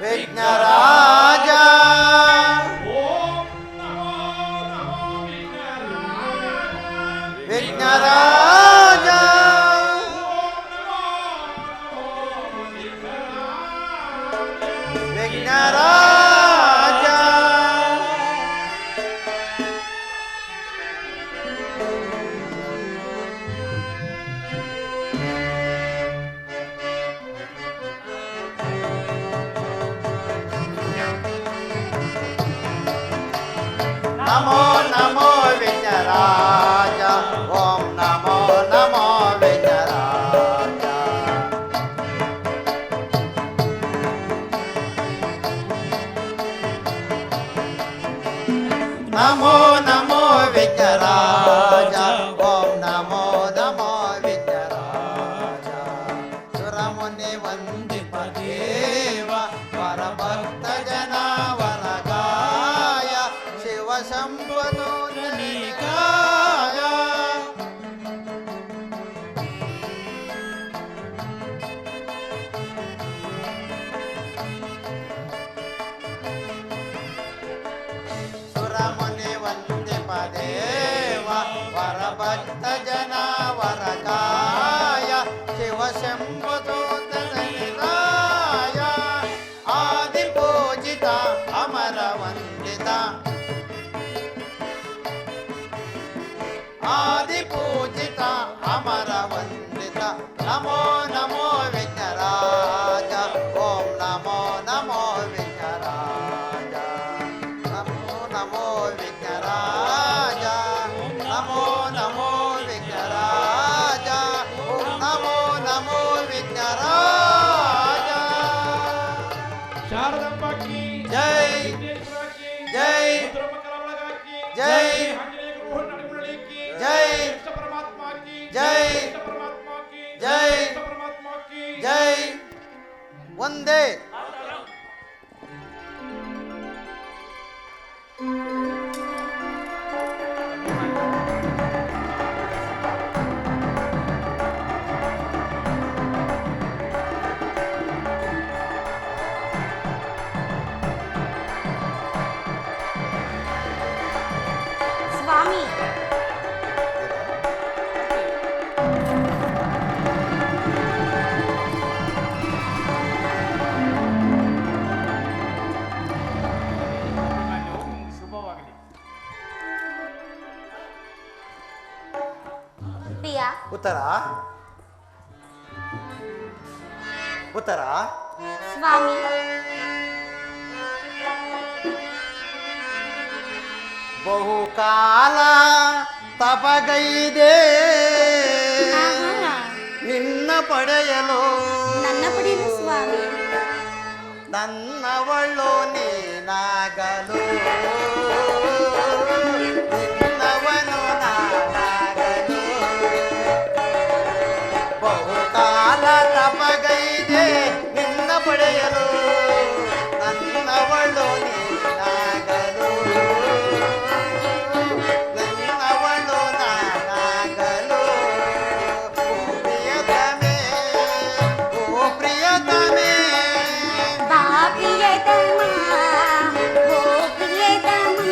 ವಿಘ್ನರಾಜ ವಿಘ್ನರಾಜ ವಿಘ್ನರಾಜ ನಮೋ ನಮೋ ವಿಘ್ನರಾಜ ಓಂ ನಮೋ ನಮೋ ವಿಘ್ನರಾಜ ನಮೋ ನಮೋ ವಿಘ್ನರಾಜ ಓಂ ನಮೋ ನಮೋ ವಿಘ್ನರಾಜ ಸುರಮುನಿ ವಂದಿಪ ದೇವ ವರಭಕ್ತ ಜನ ವರಗಾಯ ಶಿವ ಸಂಪದೋ ನಿಕಾಯ ಸುರಮುನಿ ವಂದಿಪ ದೇವ ವರಭಕ್ತ ಜನ ವರಗಾಯ ಶಿವ ಶಂಭುತೋ ನಿಕಾಯ ಆದಿ ಪೂಜಿತ ಅಮರ ವಂದಿತ ಆದಿ ಪೂಜಿತ ಅಮರ ವಂದಿತ ನಮೋ ನಮೋ ವಿಘ್ನರಾಜ ಓಂ ನಮೋ ನಮೋ ವಿಘ್ನರಾಜ ನಮೋ ನಮೋ ವಿಘ್ನರಾಜ ನಮೋ ನಮೋ ವಿಘ್ನರಾಜ ಓಂ ನಮೋ ನಮೋ ವಿಘ್ನರಾಜ ಶಾರದಮ್ಮ ಕಿ ಜೈ ಜೈ ಜೈ ಜೈ ಜೈ ಜೈ ಜೈ ಒಂದೇ ಸ್ವಾಮಿ ಶುಭವಾಗಲಿ. ಪ್ರಿಯ ಉತ್ತರ ಉತ್ತರ ಸ್ವಾಮಿ ಬಹುಕಾಲ ತಪಗೈದೆ ನಿನ್ನ ಪಡೆಯಲು ನನ್ನ ಪಡೆಯಲು ಸ್ವಾಮಿ ನನ್ನವಳು ನೀನಾಗಲು ನಿನ್ನವನು ನಾನಾಗಲು ಬಹುಕಾಲ ತಪಗೈದೆ ನಿನ್ನ ಪಡೆಯಲು ನನ್ನವಳು ನೀನಾಗಲು ನನ್ನವಳು ನಾನಾಗಲು ಓ ಪ್ರಿಯತಮೆ ಓ ಪ್ರಿಯತಮೆ ಬಾ ಪ್ರಿಯತಮ ಓ ಪ್ರಿಯತಮ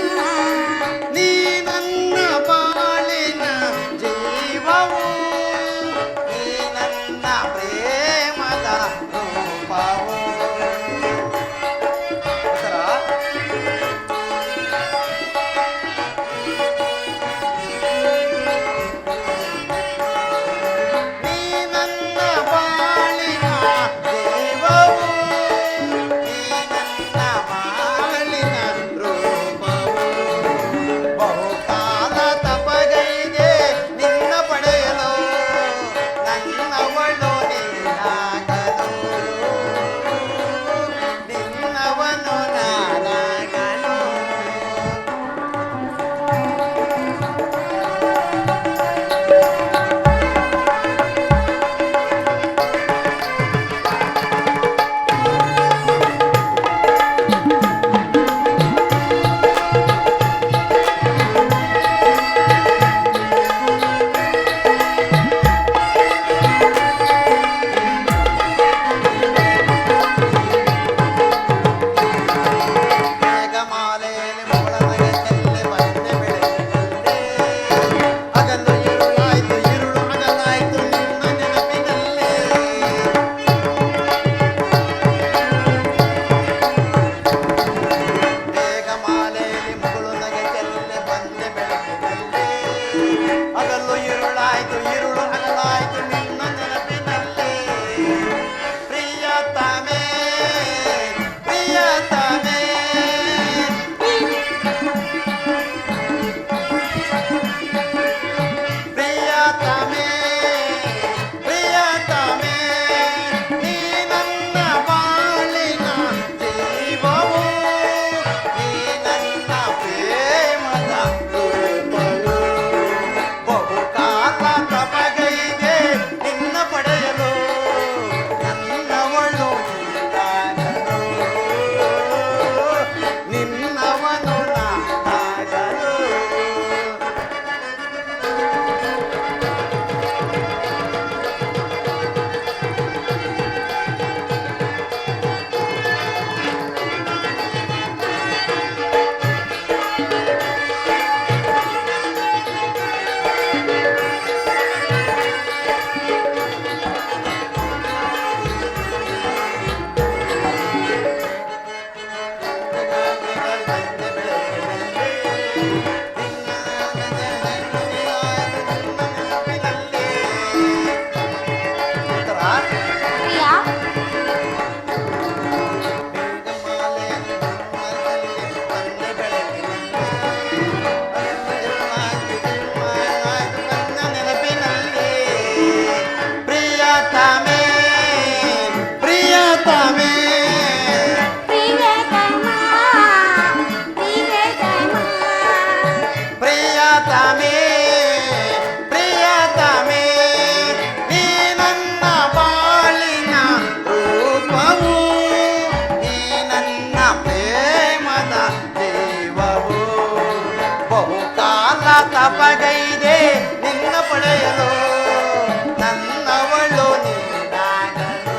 ನನ್ನವಳು ನೀನಾಗಲು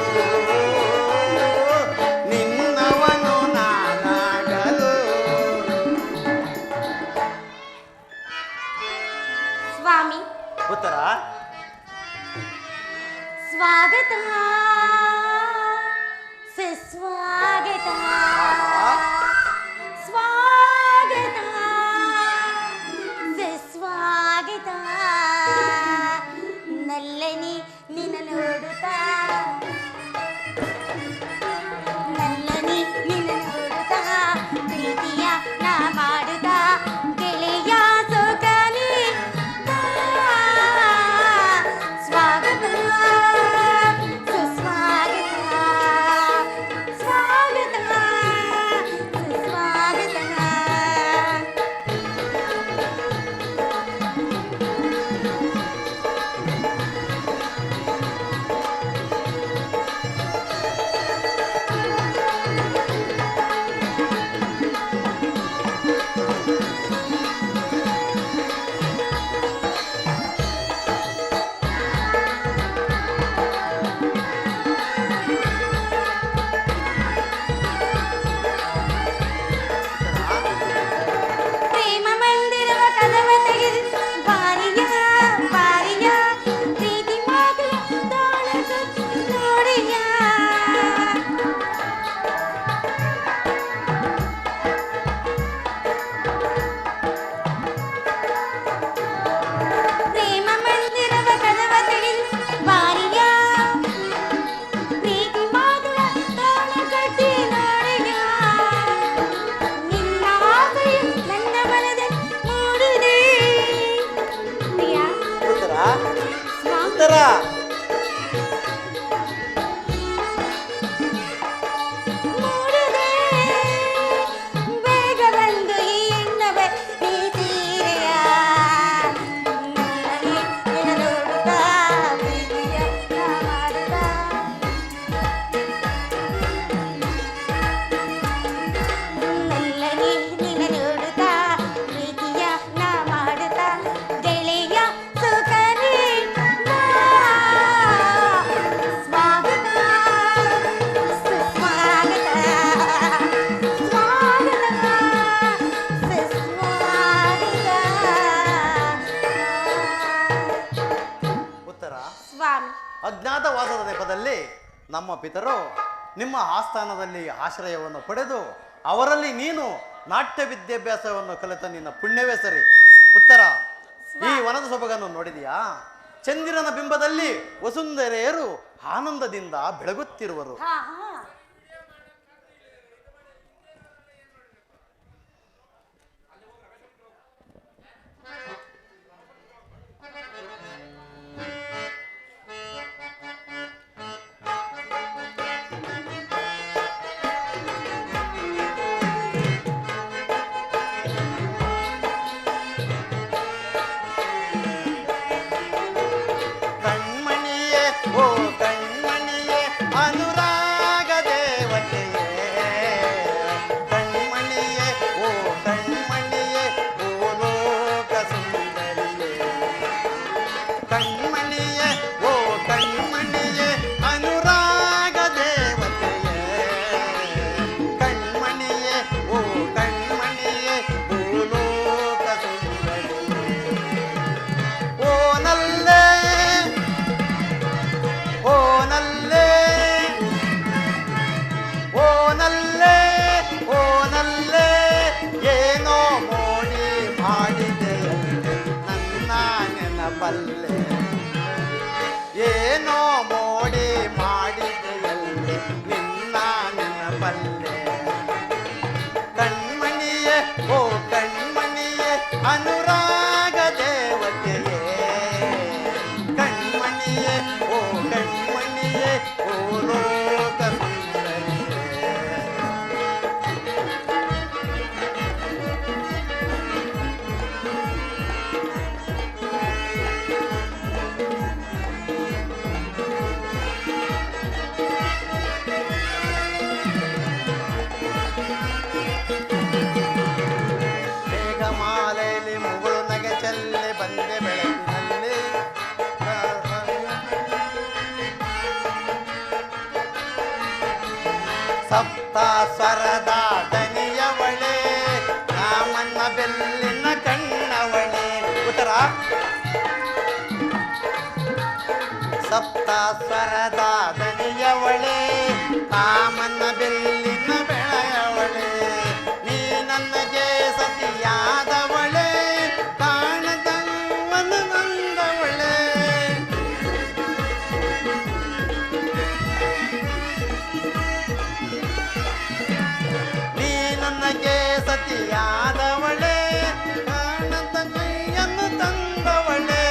ನಿನ್ನವನು ನಾನಾಗಲು. ಸ್ವಾಮಿ ಉತ್ತರ ಸ್ವಾಗತ ಸುಸ್ವಾಗತ ಸ್ವಾಗತ ಸುಸ್ವಾಗತ. ನಲ್ಲನಿ ನಿನ್ನ ನೋಡುತ್ತಾ ನಲ್ಲನಿ ನಿನ್ನ ನೋಡುತ್ತಾ ಪ್ರೀತಿಯ ನಾ ಮಾಡುತ್ತಾ ಗೆಳೆಯ ಸೊಗಲಿ ಸ್ವಾಗತ ಸುಸ್ವಾಗತ ಸ್ವಾಗತ ಸುಸ್ವಾಗತ. ಪ್ರೇಮ ಮಂದಿರವ ಕದವ ತೆಗೆದು ಬಾರಿಯ ಬಾರಿಯ ಪ್ರೀತಿ ಮಾತು ತಾಳದು ನೋಡಿಯ. ಪ್ರೇಮ ಮಂದಿರವ ಕದವ ತೆಗೆದು ಬಾರಿಯ ಪ್ರೀತಿ ಮಾತು ತಾಳ ಕಟ್ಟಿ ನೋಡಿಯ. ನಿನ್ನ ಆಸೆಯು ನನ್ನ ಮನದಲ್ಲಿ ಮೂಡಿದೆ ಪ್ರಿಯ ಉತ್ತರ ಸ್ವಾಮಿ. ಉತ್ತರ ಮೂಡಿದೆ ಬೇಗ ಬಂದು ಈ ಎಣ್ಣವೆ ನೀ ತೀರೆಯ. ನಲ್ಲನಿ ನಿನ್ನ ನೋಡುತ್ತಾ ಪ್ರೀತಿಯ ನಾ ಮಾಡುತ್ತಾ ನಲ್ಲನಿ ನಿನ್ನ ನೋಡುತ್ತಾ ಪ್ರೀತಿಯ ನಾ ಮಾಡುತ್ತಾ ಗೆಳೆಯ ಸುಖನಿ ಬಾ. ಸ್ವಾಗತ ಸುಸ್ವಾಗತ ಸ್ವಾಗತ ಸುಸ್ವಾಗತ. ಉತ್ತರ ಸ್ವಾಮಿ ಅಜ್ಞಾತವಾಸದ ನೆಪದಲ್ಲಿ ನಮ್ಮ ಪಿತರು ನಿಮ್ಮ ಆಸ್ಥಾನದಲ್ಲಿ ಆಶ್ರಯವನ್ನು ಪಡೆದು ಅವರಲ್ಲಿ ನೀನು ನಾಟ್ಯ ವಿದ್ಯಾಭ್ಯಾಸವನ್ನು ಕಲಿತ ನಿನ್ನ ಪುಣ್ಯವೇ ಸರಿ. ಉತ್ತರ ಈ ವನದ ಸೊಬಗನ್ನು ನೋಡಿದೆಯಾ? ಚಂದಿರನ ಬಿಂಬದಲ್ಲಿ ವಸುಂಧರೆಯರು ಆನಂದದಿಂದ ಬೆಳಗುತ್ತಿರುವರು. ಹಾ ಹಾ ಕಣ್ಮಣಿಯೇ ಓ ಕಣ್ಮಣಿಯೇ ಅನುರಾಗ ದೇವತೆಯೇ. ಕಣ್ಮಣಿಯೇ ಓ ಕಣ್ಮಣಿಯೇ ಓ ಲೋಕ ಸುಂದರಿಯೇ. ಕಣ್ಮಣಿಯೇ ಓ ಕಣ್ಮಣಿಯೇ ಅನುರಾಗ ದೇವತೆಯೇ. ಕಣ್ಮಣಿಯೇ ಓ ಕಣ್ಮಣಿಯೇ ಓ ಲೋಕ ಸುಂದರಿಯೇ. ಓ ನಲ್ಲೇ ಓ ನಲ್ಲೇ ಓ ನಲ್ಲೇ ಓ ನಲ್ಲೇ ಏನೋ ಮೋಡಿ ಮಾಡಿದೆಯಂತೆ ನನ್ನ ನೆನಪಲ್ಲೇ. ಏನೋ ಮೋಡಿ ಮಾಡಿದೆಯಂತೆ ನಿನ್ನ ನೆನಪಲ್ಲೇ. ಕಣ್ಮಣಿಯೇ ಓ ಕಣ್ಮಣಿಯೇ ಅನುರಾಗ ದೇವತೆಯೇ. ಕಣ್ಮಣಿಯೇ ಓ ಕಣ್ಮಣಿಯೇ ಓ ಲೋಕ ಸುಂದರಿಯೇ. ಸಪ್ತ ಸ್ವರದ ದನಿಯವಳೆ ಕಾಮನ್ನ ಬೆಲ್ಲಿನ ಕಣ್ಣವಳೆ. ಉತ್ತರ ಸಪ್ತ ಸ್ವರದ ದನಿಯವಳೆ ಕಾಮನ್ನ ಬೆಲ್ಲಿನ ಬೆಳೆಯವಳೆ. ನೀ ನನಗೆ ಸತಿಯಾದವಳೆ ಕಾಣದವನು ನಂದವಳೆ. ನೀ ನನಗೆ ಸತಿಯಾದವಳೆ ಕಾಣದ ಕೈಯನ್ನು ತಂದವಳೆ.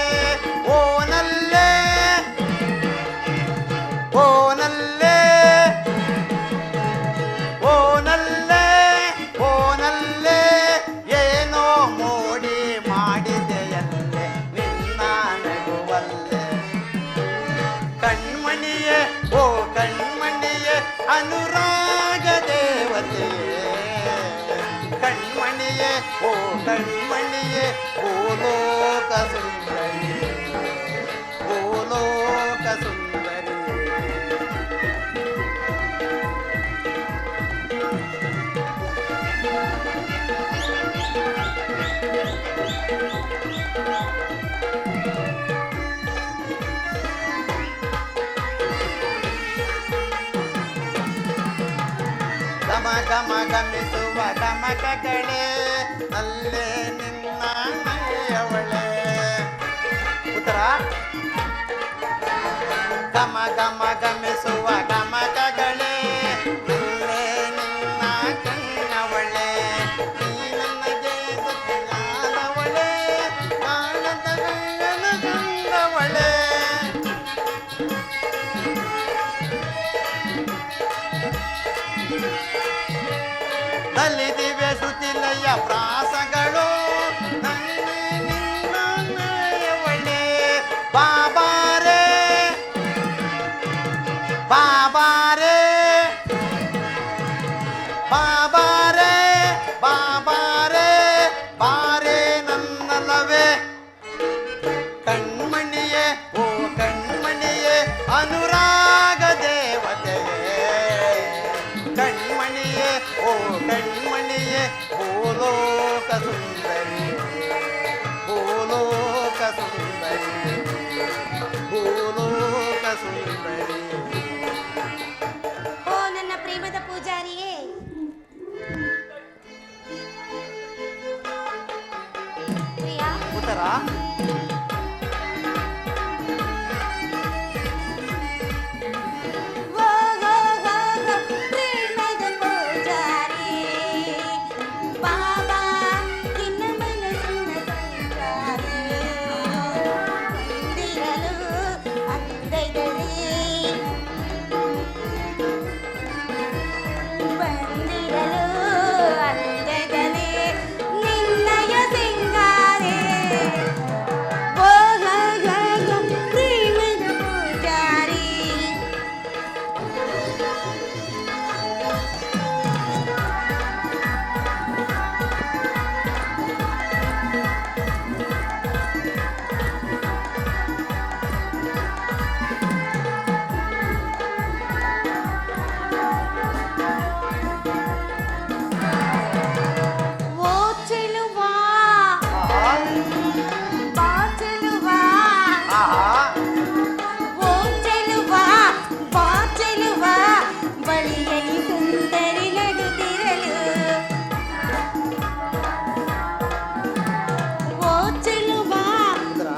ಓನಲ್ಲೇ ಓನಲ್ಲೇ ಓನಲ್ಲೇ ಓನಲ್ಲೇ ಏನೋ ಮೋಡಿ ಮಾಡಿದೆಯಲ್ಲೇ ನಿನ್ನ ನಗುವಲ್ಲೇ. ಕಣ್ಮಣಿಯೇ ಓ ಕಣ್ಮಣಿಯೇ ಅನುರಾಗ ದೇವತೆಯೇ. ಕಣ್ಮಣಿಯೇ ಓ ಕಣ್ಮಣಿಯೇ ಭೂಲೋಕ ಸುಂದರಿ ಭೂಲೋಕ ಸುಂದರಿ. ಗಮ ಗಮ ಗಮಿಸುವ ಗಮಕಗಳೇ ಅಲ್ಲೇ ನಿನ್ನ ಮೈಯವಳೆ. ಉತ್ತರ ಗಮ ಗಮ ಗಮಿಸುವ ಗಮಕಗಳೇ ಅಲ್ಲೇ ನಿನ್ನ ಕಣ್ಣವಳೆ. ನೀ ನನಗೆ ಸತಿಯಾದವಳೆ ಕಾಣದ ಕೈಯನ್ನು ತಂದವಳೆ. ನಲಿದಿವೆ ಶ್ರುತಿಲಯ ಪ್ರಾಸಗಳು ನನ್ನೇ ನಿನ್ನ ನಯವಳೆ. ಬಾಬಾರೆ ಬಾಬಾರೆ ಬಾಬಾರೆ ಬಾಬಾರೆ ಬಾರೆ ನನ್ನಲವೇ. ಕಣ್ಮಣಿಯೇ ಓ ಕಣ್ಮಣಿಯೇ ಅನುರಾಗ ದೇವತೆಯೇ. ಕಣ್ಮಣಿಯೇ ಓ ಕಣ್ಮಣಿಯೇ ಭೂಲೋಕ ಸುಂದರಿ ಭೂಲೋಕ ಸುಂದರಿ ಭೂಲೋಕ ಸುಂದರಿ. ಓ ನನ್ನ ಪ್ರೇಮದ ಪೂಜಾರಿಯೇ, ಪ್ರಿಯಾ. ಉತ್ತರ ಓ ಗೋ ಗೋ ಗೋ ಪ್ರೇಮದ ಪೂಜಾರಿ ಬಾಬಾ ನಿನ್ನ ಮನಸ್ಸಿನ ಸಂಚಾರಿ. ಹೊಂದಿರಲು ಅಂದೈದಲ್ಲಿ ಬಂದಿರಲು ಅಂದದಲ್ಲಿ ನಿನ್ನಯ ಸಿಂಗಾರೆ. ಓ ಗೋ ಗೋ ಗೋ ಪ್ರೇಮದ ಪೂಜಾರಿ. ಓ ಚೆಲುವಾ ಬಾ ಚೆಲುವಾ. ಓ ಚೆಲುವಾ ಬಾ ಚೆಲುವಾ ಬಳಿಯಲ್ಲಿ ಸುಂದರಿ ನಗುತ್ತಿರಲು. ಓ ಚೆಲುವಾ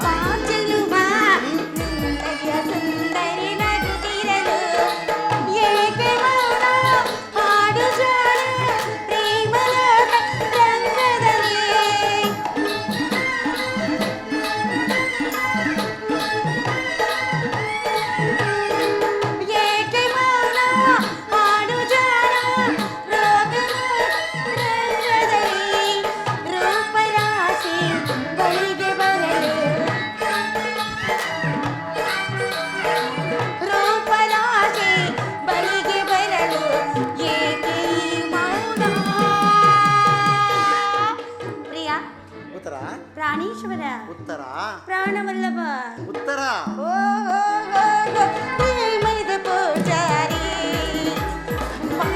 ಬಾ ಚೆಲುವಾ ನಿನ್ನಯ ಸುಂದರಿ ನಗುತ್ತಿರಲು. ಏಕೆ ಮೌನ ಹಾಡು ಜಾಣ ಪ್ರೇಮದ ರಂಗದಲ್ಲಿ. ಏಕೆ ಮೌನ ಹಾಡು ಜಾಣ ರೋಗದ ರಂಗದಲ್ಲಿ. ರೂಪರಾಶಿ ಬಳಿಗೆ ಬರಲು ರೂಪರಾಶಿ ಬಳಿಗೆ ಬರಲು ಏಕೆ ಈ ಮೌನ. ಪ್ರಿಯಾ ಉತ್ತರ ಪ್ರಾಣೇಶ್ವರ ಉತ್ತರ ಪ್ರಾಣವಲ್ಲಭ. ಉತ್ತರ ಓ ಗೋ ಗೋ ಗೋ ಪ್ರೇಮದ ಪೂಜಾರಿ ಬಾ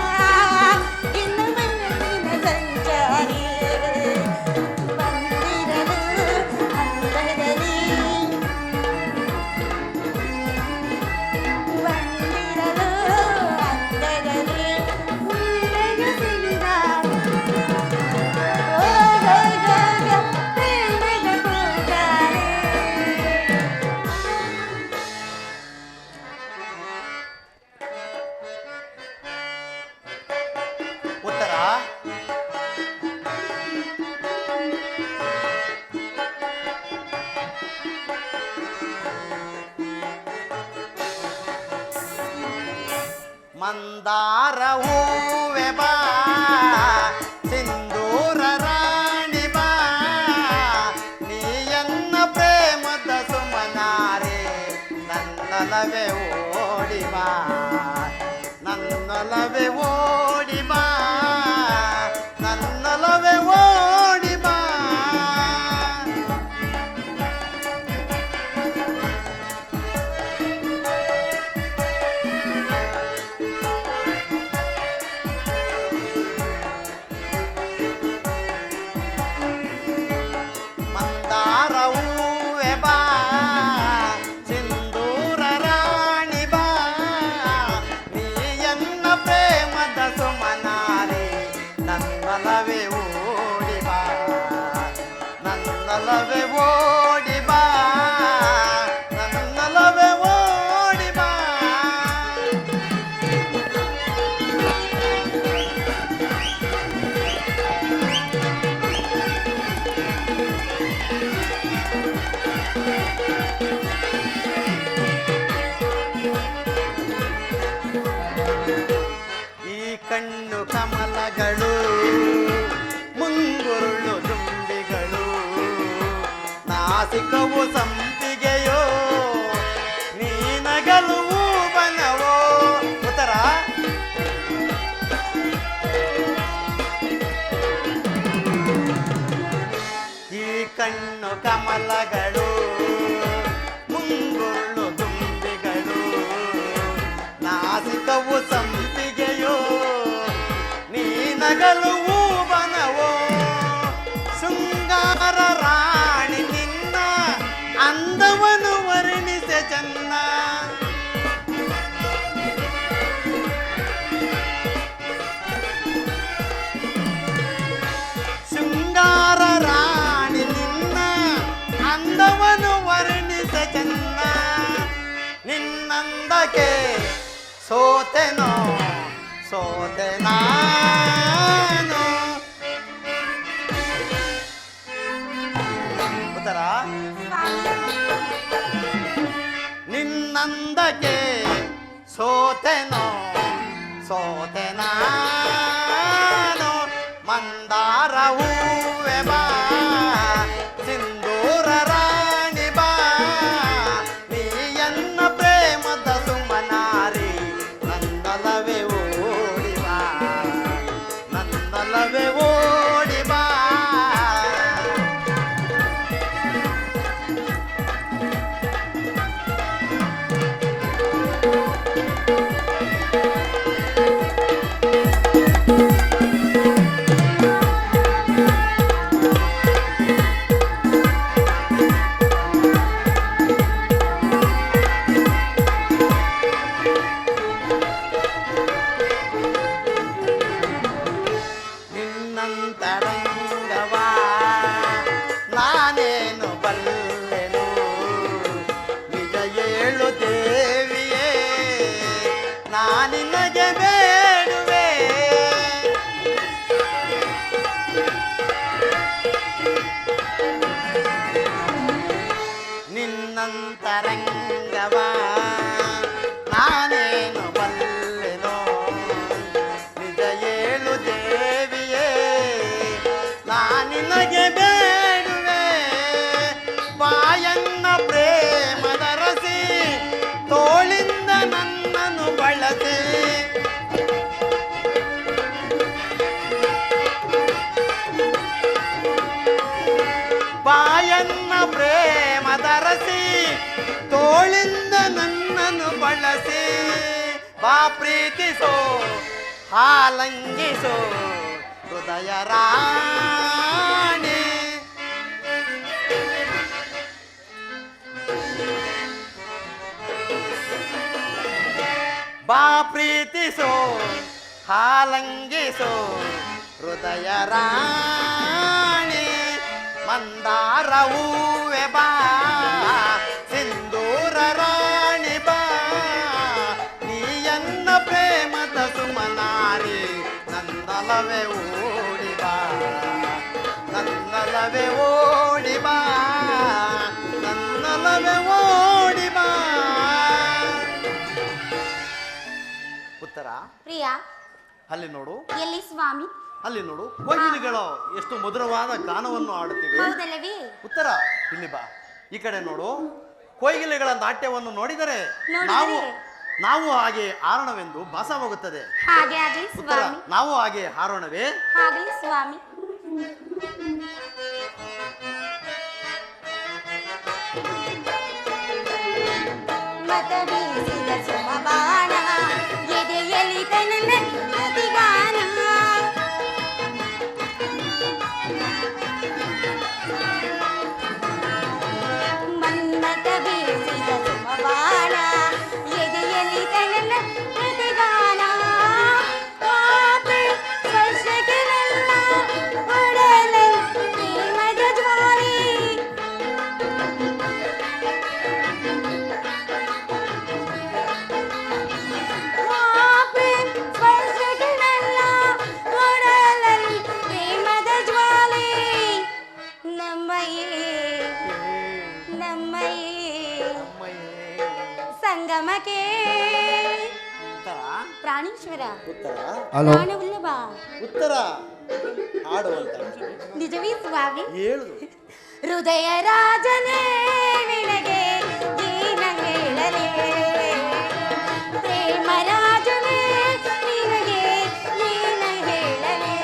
ಮಂದಾರ ಹೂವೆ ಬಾ ಸಿಂಧೂರ ರಾಣಿ ಬಾ ನೀಯನ್ನ ಪ್ರೇಮದ ಸುಮನಾರೆ ನನ್ನಲವೇ ಓಡಿ ಬಾ ನನ್ನಲವೇ ಓಡಿ ಬಾ ನನ್ನಲವೇ ಓಡಿ ಬಾ ಮಂದಾರ ಹೂವೆ ಬಾ ಸಿಂಧೂರ ರಾಣಿ ಬಾ ನೀಯನ್ನ ಪ್ರೇಮದ ಸುಮನಾರೆ ನನ್ನಲವೇ ಓಡಿ ಬಾ ನನ್ನಲವೇ ಓಡಿ ಬಾ ನನ್ನಲವೇ ಓಡಿ ಬಾ ಈ ಕಣ್ಣು ಕಮಲಗಳು ಮುಂಗುರುಳು ದುಂಬಿಗಳು ನಾಸಿಕವು ಸಂಪಿಗೆಯೋ ನೀನಗಲು ಬನವೋ ಉತ್ತರ ಈ ಕಣ್ಣು ಕಮಲಗಳು ಮುಂಗುರುಳು ದುಂಬಿಗಳು ನಾಸಿಕವು ಸಂಪಿಗೆಯೋ ನೀನಗಲು ಬನವೋ ಶೃಂಗಾರ ರಾಣಿ ನಿನ್ನ ಅಂದವನು ವರ್ಣಿಸೆ ಚೆನ್ನ ಶೃಂಗಾರ ರಾಣಿ ನಿನ್ನ ಅಂದವನು ವರ್ಣಿಸೆ ಚೆನ್ನ ನಿನ್ನಂದಕ್ಕೆ ಸೋತೆನೋ ಸೋತೆ ನಾನು ಉತ್ತರ ನಿನ್ನಂದಕ್ಕೆ ಸೋತೆನೋ ಸೋತೆ ನಾನು ಮಂದಾರ ಹೂವೆ ಬಾ ಸಿಂಧೂರ ರಾಣಿ ಬಾ ನೀಯನ್ನ ಪ್ರೇಮದ ಸುಮನಾರಿ ನನ್ನಲವೇ ಓಡಿ ಬಾ ನನ್ನಲವೇ ಓಡಿ ಬಾ ನಿನ್ನಂತರಂಗವಾ ನಾನೇನು ಬಲ್ಲೆನು ನಿಜ ಏಳು ದೇವಿಯೇ ನಾನಿನಗೆ ಬೇಡುವೆ ನಿನ್ನಂತರಂಗವಾ ನಾನೇನು ಬಲ್ಲೆನೋ ನಿಜ ಏಳು ದೇವಿಯೇ ನಾನಿನಗೆ ಬೇಡುವೆ ಬಾಯನ್ನ ಪ್ರೇಮದ ರಸಿ ತೋಳಿಂದ ನನ್ನನ್ನು ಬಳಸಿ ಬಾಯನ್ನ ಪ್ರೇಮದ ರಸಿ ತೋಳಿಂದ ನನ್ನನ್ನು ಬಳಸಿ ಬಾ ಪ್ರೀತಿಸೋ ಹಾಲಂಗಿಸೋ ಹೃದಯ ರಾಣಿ ಬಾ ಪ್ರೀತಿಸೋ ಹಾಲಂಗಿಸೋ ಹೃದಯ ರಾಣಿ ಮಂದಾರ ಹೂವೆ ಬಾ ಸಿಂಧೂರ ರಾಣಿ ಬಾ ನೀಯನ್ನ ಪ್ರೇಮದ ಸುಮನಾರಿ ನನ್ನಲವೇ ಓಡಿ ಬಾ ನನ್ನಲವೇ ಓಡಿ ಬಾ ನನ್ನಲವೇ ಓಡಿ ಬಾ ಉತ್ತರ ಪ್ರಿಯಾ, ಅಲ್ಲಿ ನೋಡು, ಎಲ್ಲಿ ಸ್ವಾಮಿ? ಅಲ್ಲಿ ನೋಡು, ಕೋಗಿಲೆಗಳು ಎಷ್ಟು ಮಧುರವಾದ ಗಾನವನ್ನು ಆಡುತ್ತಿವೆ. ಹೌದಲ್ಲವೇ? ಉತ್ತರ, ಇಲ್ಲಿ ಬಾ. ಈ ಕಡೆ ನೋಡು, ಕೋಗಿಲೆಗಳ ನಾಟ್ಯವನ್ನು ನೋಡಿದರೆ ನೋಡಿದರೆ? ನಾವು ನಾವು ಹಾಗೆ ಹಾರೋಣವೆಂದು ಭಾಸವಾಗುತ್ತದೆ. ಹಾಗೆ ಆಗಲಿ ಉತ್ತರ, ಸ್ವಾಮಿ. ನಾವು ಹಾಗೆ ಹಾರೋಣವೇ? ಆಗಲಿ ಸ್ವಾಮಿ. ಮತ ಬೀಸಿದ ಸುಮಬಾಣ ಎದೆಯಲ್ಲಿ ತನ್ನ ಪ್ರತಿಗಾನ. ಮನ್ಮತ ಬೀಸಿದ ಸುಮಬಾಣ ಎದೆಯಲ್ಲಿ ತನ್ನ ಪ್ರತಿಗಾನ. ಪಾಪೆ ಸ್ಪರ್ಶಕ್ಕೆ ನನ್ನ ಒಡಲಲ್ಲಿ ಪ್ರೇಮದ ಜ್ವಾಲೆ. ಪಾಪೆ ಸ್ಪರ್ಶಕ್ಕೆ ನನ್ನ ಒಡಲಲ್ಲಿ ಪ್ರೇಮದ ಜ್ವಾಲೆ. ನಮ್ಮಯೇ ಸಂಗಮಕ್ಕೆ ಉತ್ತರ, ಪ್ರಾಣೇಶ್ವರ ಉತ್ತರ, ಪ್ರಾಣವಲ್ಲಭ. ಉತ್ತರ ಹಾಡುವಂತ ನಿಜವೇ ಸ್ವಾಮಿ? ಹೇಳು. ಹೃದಯ ರಾಜನೇ ನಿನಗೆ ಏನ ಹೇಳಲೇ, ಪ್ರೇಮ ರಾಜನೇ ನಿನಗೆ ಏನ ಹೇಳಲೇ.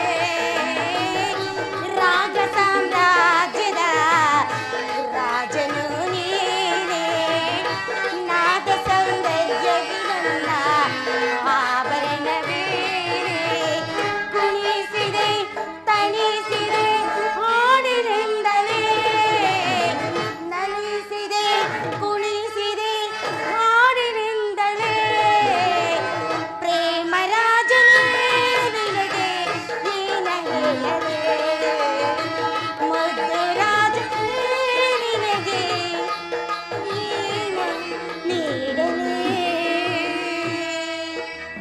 ರಾಗ ಸಾಮ್ರಾಜ್ಯದ ರಾಜನು ನೀನೇ, ನಾದ ಸೌಂದರ್ಯವಿರಲ್ಲ ಆಭರಣವೇ. ಕುಣಿಸಿದೆ ತಣಿಸಿದೆ ಹಾಡಿನಿಂದಲೇ, ನಲಿಸಿದೆ ಕುಣಿಸಿದೆ ಹಾಡಿನಿಂದಲೇ. ಪ್ರೇಮ ರಾಜನೇ ನಿನಗೆ ಏನ ಹೇಳಲೇ, ಮುದ್ದು ರಾಜನೇ ನಿನಗೆ ಏನ ನೀಡಲೇ.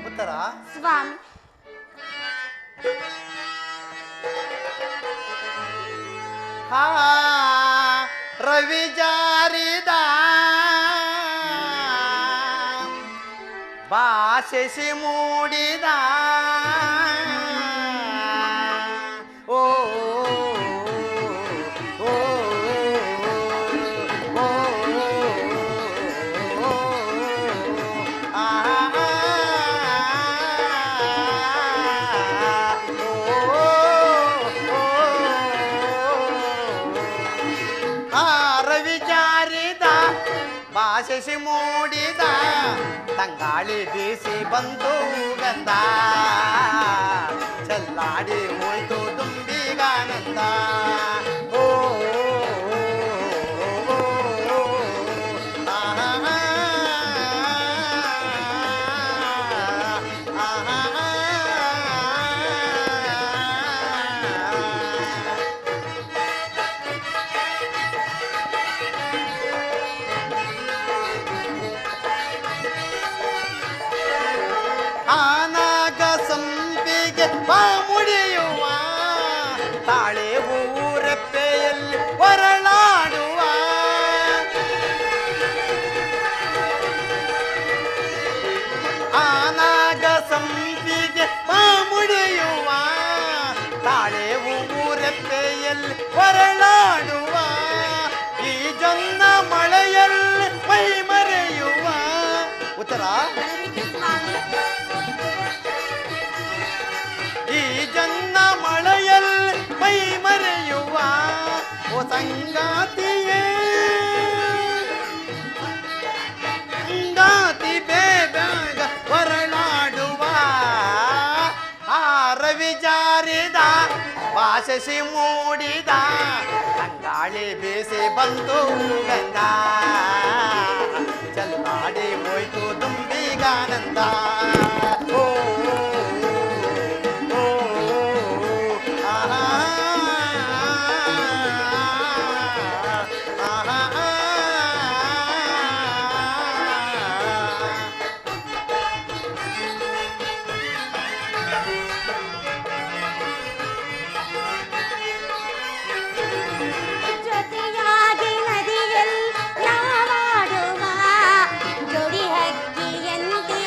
ಉತ್ತರ, ಸ್ವಾಮಿ. ಹಾ ರವಿ ಜಾರಿದ ಭಾಷಿಸಿ ಮೂಡಿದ ಓ ಓ, ಓ, ಆ, ರವಿ ಜಾರಿದ ಭಾಷಿಸಿ ಮೂಡಿದ ತಂಗಾಳಿ ಬೀಸಿ ಬಂತು ಗಂಧ, ಚೆಲ್ಲಾಡಿ ಹೋಯ್ತು ತುಂಬಿಗಾನಂದ. ಓ ಆನಾಗ ಸಂಪಿಗೆ ಮುಡಿಯುವ ತಾಳೆ ಊರೆಪ್ಪೆಯಲ್ಲಿ ಹೊರಳಾಡುವ. ಆನಾಗ ಸಂಪಿಗೆ ಮುಡಿಯುವ ತಾಳೆ ಊರೆಪ್ಪೆಯಲ್ಲಿ ಹೊರಳಾಡುವ. ಈ ಜೊನ್ನ ಮಳೆಯಲ್ಲಿ ಮೈ ಮರೆಯುವ. ಉತ್ತರ, ಈ ಜನ್ನ ಮಳೆಯಲ್ಲಿ ಮೈ ಮರೆಯುವ. ಓ ಸಂಗಾತಿಯೇ ಸಂಗಾತಿ ಬೇಗ ಹೊರಳಾಡುವ. ಆ ರವಿ ಜಾರಿದ ಭಾಷಿಸಿ ಮೂಡಿದ ತಂಗಾಳಿ ಬೀಸಿ ಬಂತು ಗಂಧ, ಚೆಲ್ಲಾಡಿ ಹೋಯ್ತು ತುಂಬಿಗಾನಂದ. ಓ ಜೊತೆಯಾಗಿ ನದಿಯಲ್ಲಿ ನಾವಾಡುವ ಜೋಡಿ ಹಕ್ಕಿಯಂತೆ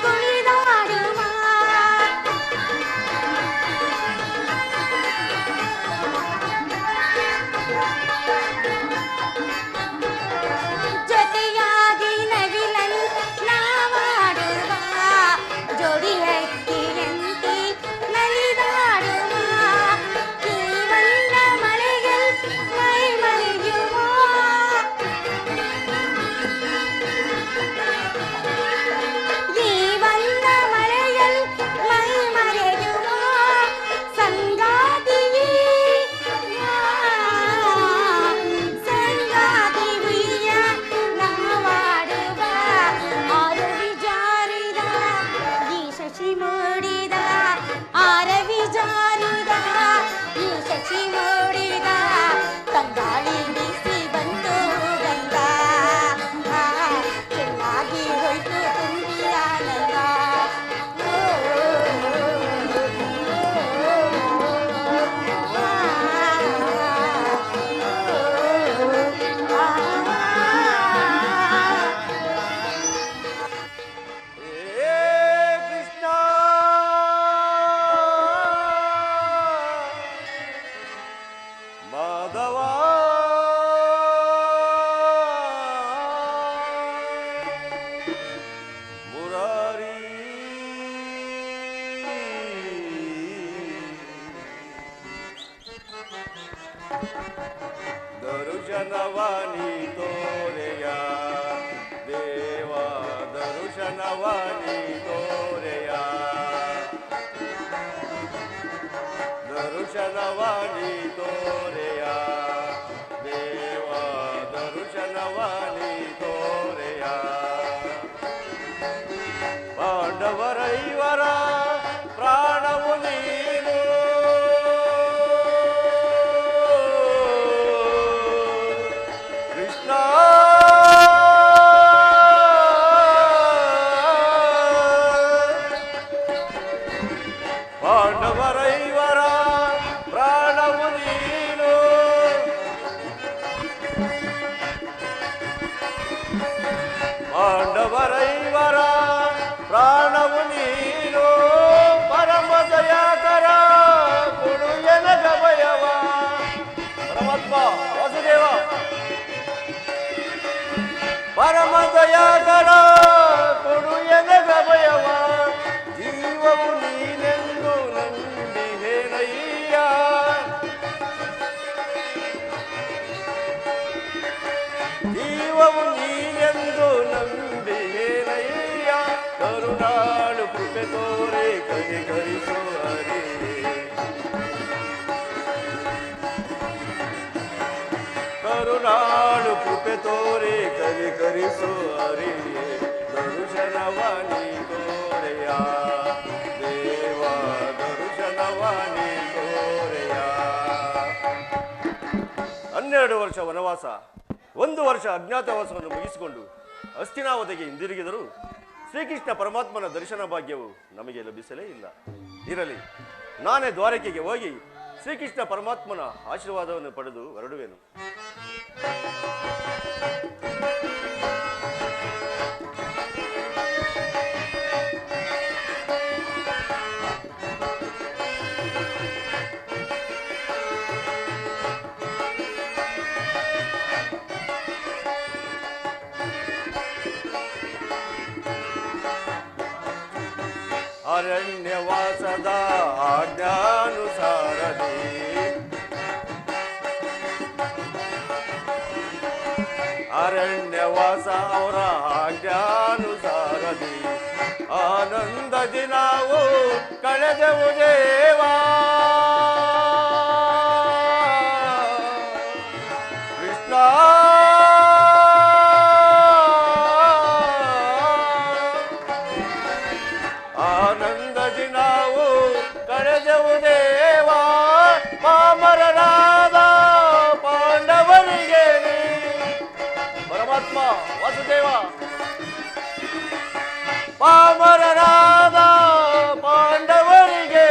ಕುಣಿಯುವ. ಪಾಂಡವರೈವರ ಪ್ರಾಣವು ನೀನು ಪರಮ ದಯಾಕರ ಕೊಡು ಎನಗ ಭಯವ. ಪರಮಾತ್ಮ ವಾಸುದೇವ ಪರಮ ದಯಾಕರ ಕೊಡು ಎನಗ ಭಯವ. ಜೀವವು ನೀನೆಂದು ನಂಬಿಹೇನಯ್ಯ, ಜೀವವು ನೀನೆಂದು ನಂಬಿಹೇನಯ್ಯ. ಕರುಣಾಳು ಕೃಪೆ ತೋರೆ ಕನಿಕರಿಸೋ ಹರಿ, ಕರುಣಾಳು ಕೃಪೆ ತೋರೆ ಕನಿಕರಿಸೋ ಹರಿ. ದರುಶನವಾಣಿ ತೋರೆಯ ದೇವ, ದರುಶನವಾಣಿ ತೋರೆಯ. 12 ವರ್ಷ ವನವಾಸ, 1 ವರ್ಷ ಅಜ್ಞಾತವಾಸವನ್ನು ಮುಗಿಸಿಕೊಂಡು ಹಸ್ತಿನಾವತಿಗೆ ಹಿಂದಿರುಗಿದರೂ ಶ್ರೀಕೃಷ್ಣ ಪರಮಾತ್ಮನ ದರ್ಶನ ಭಾಗ್ಯವು ನಮಗೆ ಲಭಿಸಲೇ ಇಲ್ಲ. ಇರಲಿ, ನಾನೇ ದ್ವಾರಕೆಗೆ ಹೋಗಿ ಶ್ರೀಕೃಷ್ಣ ಪರಮಾತ್ಮನ ಆಶೀರ್ವಾದವನ್ನು ಪಡೆದು ಹೊರಡುವೆನು. ಅರಣ್ಯವಾಸದ ಆಜ್ಞಾನುಸಾರದಿ ಅರಣ್ಯವಾಸ ಅವರ ಆಜ್ಞಾನುಸಾರದಿ ಆನಂದದಿ ನಾವು ಕಳೆದೆವು ದೇವಾ. ಕೃಷ್ಣ ಆನಂದದಿ ನಾವು ಕಳೆದೆವು ದೇವಾ. ಪಾಮರರಾದ ಪಾಂಡವರಿಗೆ ಪರಮಾತ್ಮ ವಾಸುದೇವ ಪಾಮರರಾದ ಪಾಂಡವರಿಗೆ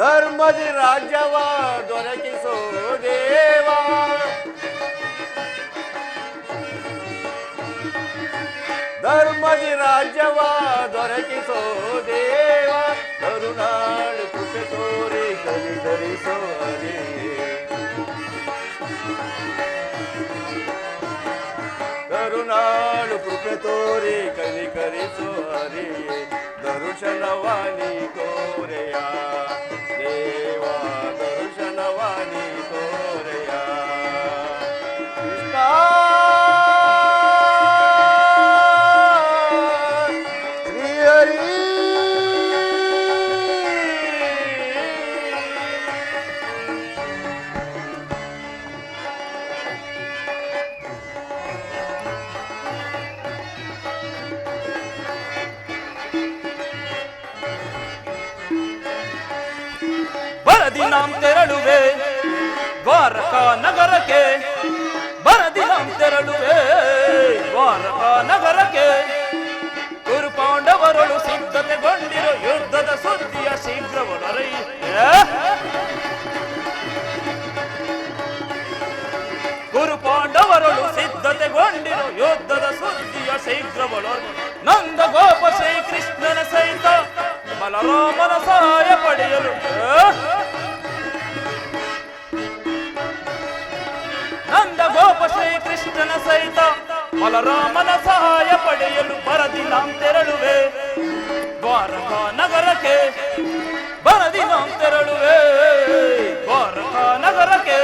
ಧರ್ಮದಿ ರಾಜ್ಯವ ದೊರಕಿಸೋ ದೇವಾ. ಧರ್ಮದಿ ರಾಜ್ಯವ ದೊರಕಿಸೋ ದೇವ. ಕರುಣಾಳು ಕೃಪೆ ತೋರಿ ಕಲಿಧರಿಸೋ ಹರಿ, ಕರುಣಾಳು ಕೃಪೆ ತೋರಿ ಕನಿಕರಿಸೋ ಹರಿ. ದರುಶನವಾಣಿ ತೋರೆಯ ದೇವ, ದರುಶನವಾಣಿ ತೋರೆಯ. ಕೃಷ್ಣ ಶ್ರೀಹರಿ ಬರದಿ ನಾಂ ತೆರಳುವೆ ದ್ವಾರಕಾ ನಗರಕ್ಕೆ, ಬರದಿ ನಾಂ ತೆರಳುವೆ ದ್ವಾರಕಾ ನಗರಕ್ಕೆ. ಕುರು ಪಾಂಡವರಳು ಸಿದ್ಧತೆಗೊಂಡಿರೋ ಯುದ್ಧದ ಸುದ್ದಿಯ ಶೀಘ್ರವೊಳರೈ. ಕುರು ಪಾಂಡವರಳು ಸಿದ್ಧತೆಗೊಂಡಿರೋ ಯುದ್ಧದ ಸುದ್ದಿಯ ಶೀಘ್ರವೊಳರು. ನಂದ ಗೋಪ ಶ್ರೀಕೃಷ್ಣನ ಸಹಿತ ಬಲರಾಮನ ಸಹಾಯ ಪಡೆಯಲು, ನಂದ ಗೋಪ ಶ್ರೀಕೃಷ್ಣನ ಸಹಿತ ಬಲರಾಮನ ಸಹಾಯ ಪಡೆಯಲು ಬರದಿ ನಾಂ ತೆರಳುವೆ ದ್ವಾರಕಾ ನಗರಕ್ಕೆ, ಬರದಿ ನಾಂ ತೆರಳುವೆ ದ್ವಾರಕಾ ನಗರಕ್ಕೆ.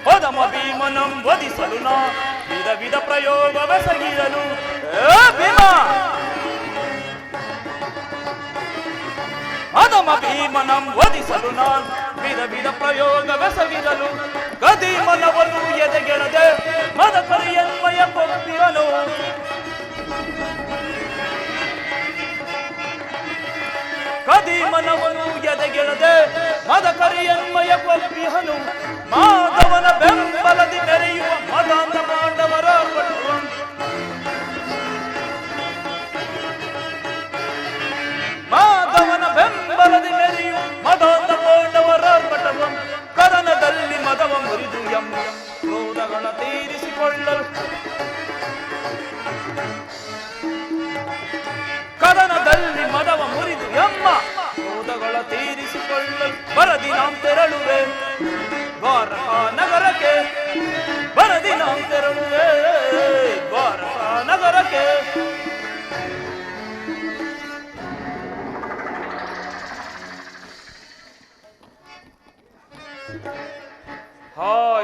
ಪದಮ ಭೀಮನಂ ವಧಿಸಲು ನಾ ವಿಧ ವಿಧ ಪ್ರಯೋಗವೆಸಗಿರಲು. ಭೀಮ ಪದಮ ಭೀಮನಂ ವಧಿಸಲು ನಾನ್ ವಿಧ ವಿಧ ಪ್ರಯೋಗವೆಸಗಿರಲು. ಗದಿಮನವನು ಎದೆಗೆಳದೆ ಮದ ಪರಿಯನ್ವಯ ಕೊಪ್ಪಿರನು. ಕದಿಮನವನು ಎದೆಗೆಳದೆ ಮದ ಕರಿಯನ್ಮಯ ಕೊಪ್ಪಿಹನು. ಮಾಧವನ ಬೆಂಬಲದಿ ಮೆರೆಯುವ ಮದಾಂಧ ಪಾಂಡವರ ಪಟ್ಟು. ಮಾಧವನ ಬೆಂಬಲದಿ ಒಲಿಸಿಕೊಳ್ಳಲು ಬರದಿ ನಾಂ ತೆರಳುವೆ ದ್ವಾರಕಾ ನಗರಕ್ಕೆ ಬರದಿ ನಾಂ ತೆರಳುವೆ ದ್ವಾರಕಾ ನಗರಕ್ಕೆ.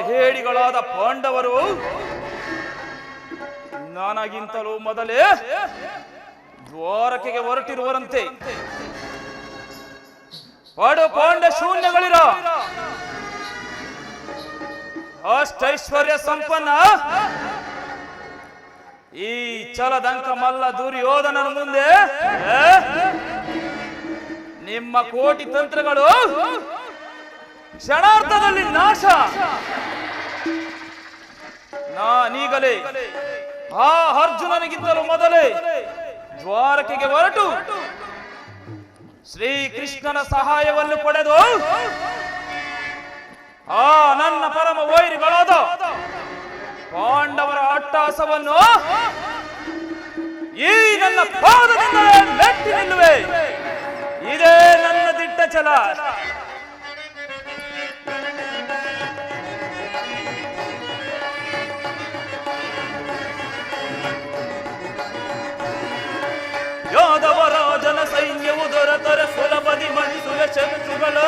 ಹೇಡಿಗಳಾದ ಪಾಂಡವರು ನನಗಿಂತಲೂ ಮೊದಲೇ ದ್ವಾರಕೆಗೆ ಹೊರಟಿರುವರಂತೆ. ಪಡು ಪಾಂಡ ಶೂನ್ಯಗಳಿರ ಅಷ್ಟೈಶ್ವರ್ಯ ಸಂಪನ್ನ ಈ ಛಲದಂಕ ಮಲ್ಲ ದುರ್ಯೋಧನನ ಮುಂದೆ ನಿಮ್ಮ ಕೋಟಿ ತಂತ್ರಗಳು ಕ್ಷಣಾರ್ಧದಲ್ಲಿ ನಾಶ. ನಾನೀಗಲೇ ಆ ಅರ್ಜುನನಿಗಿಂತಲೂ ಮೊದಲೇ ದ್ವಾರಕೆಗೆ ಹೊರಟು ಶ್ರೀಕೃಷ್ಣನ ಸಹಾಯವನ್ನು ಪಡೆದು ಆ ನನ್ನ ಪರಮ ವೈರಿಗಳಾದ ಪಾಂಡವರ ಅಟ್ಟಹಾಸವನ್ನು ಈ ನನ್ನ ಪಾದದಿಂದಲೇ ಮೆಟ್ಟಿ ನಿಲ್ಲುವೆ. ಇದೇ ನನ್ನ ದಿಟ್ಟ ಛಲ. ಯಾದವರಾಜನ ಸೈನ್ಯವು ದೊರೆತರೆ ಸುಲಭದಿ ಮಣಿಸುವೆ ಶತ್ರುಗಳು.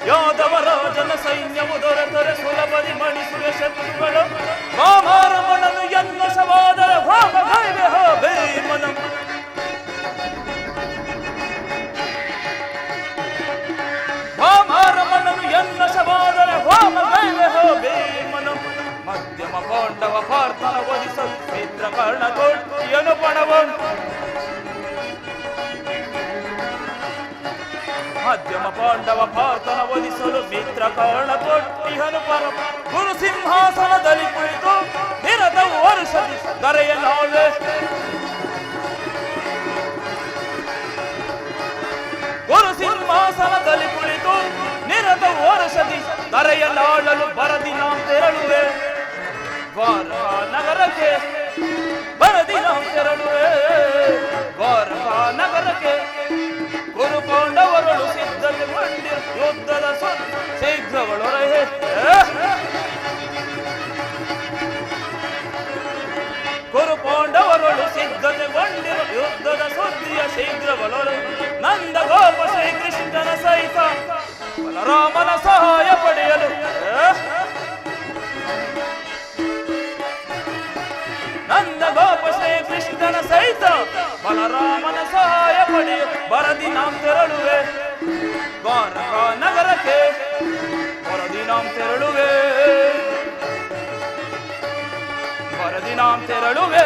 ಯಾದವರಾಜನ ಸೈನ್ಯವು ದೊರೆತರೆ ಸುಲಭದಿ ಮಣಿಸುವೆ ಶತ್ರುಗಳು. ವಾಮರಮಣನು ಯನ್ವಶವಾದರ ಭಾಮಗೈವೆ ಹೋ ಭೀಮನಂ. ವಾಮರಮಣನು ಯನ್ವಶವಾದರ ಭಾಮಗೈವೆ ಹೋ ಭೀಮನಂ. ಮಧ್ಯಮ ಪಾಂಡವ ಪಾರ್ಥನ ವಧಿಸಲು ಮಿತ್ರಕರ್ಣ ಕೊಟ್ಟಿಯನು ಪಣವನು. ಮಧ್ಯಮ ಪಾಂಡವ ಪಾರ್ಥನ ವಧಿಸಲು ಮಿತ್ರಕರ್ಣ ಕೊಟ್ಟಿಯನು ಪರ. ಗುರು ಸಿಂಹಾಸನದಲ್ಲಿ ಕುಳಿತು ನಿರತ ವರ್ಷದಿ ದರೆಯಲಾಳೆ. ಗುರು ಸಿಂಹಾಸನದಲ್ಲಿ ಕುಳಿತು ನಿರತ ವರ್ಷದಿ ದರೆಯಲಾಳಲು ಬರದಿ ನಾಂ ತೆರಳುವೆ ದ್ವಾರಕಾ ನಗರಕ್ಕೆ. ಬರದಿ ನಾಂ ತೆರಳುವೆ ದ್ವಾರಕಾ ನಗರಕ್ಕೆ. ಗುರು ಪಾಂಡವರಳು ಸಿದ್ಧತೆ ಮಾಡಿ ಯುದ್ಧದ ಶೀಘ್ರಗಳೊರಹೆ. ಗುರು ಪಾಂಡವರಳು ಸಿದ್ಧತೆಗೊಂಡಿರು ಯುದ್ಧದ ಸುದ್ದಿಯ ಶೀಘ್ರಗಳೊರಹೆ. ನಂದ ಗೋಪ ಶ್ರೀಕೃಷ್ಣನ ಸಹಿತ ಬಲರಾಮನ ಸಹಾಯ ಪಡೆಯಲು. ನಂದ ಗೋಪ ಶ್ರೀಕೃಷ್ಣನ ಸಹಿತ ಬಲರಾಮನ ಸಹಾಯ ಪಡೆಯ ಬರದಿ ನಾಂ ತೆರಳುವೆ ದ್ವಾರಕಾ ನಗರಕ್ಕೆ. ಬರದಿ ನಾಂ ತೆರಳುವೆ ಬರದಿ ನಾಂ ತೆರಳುವೆ.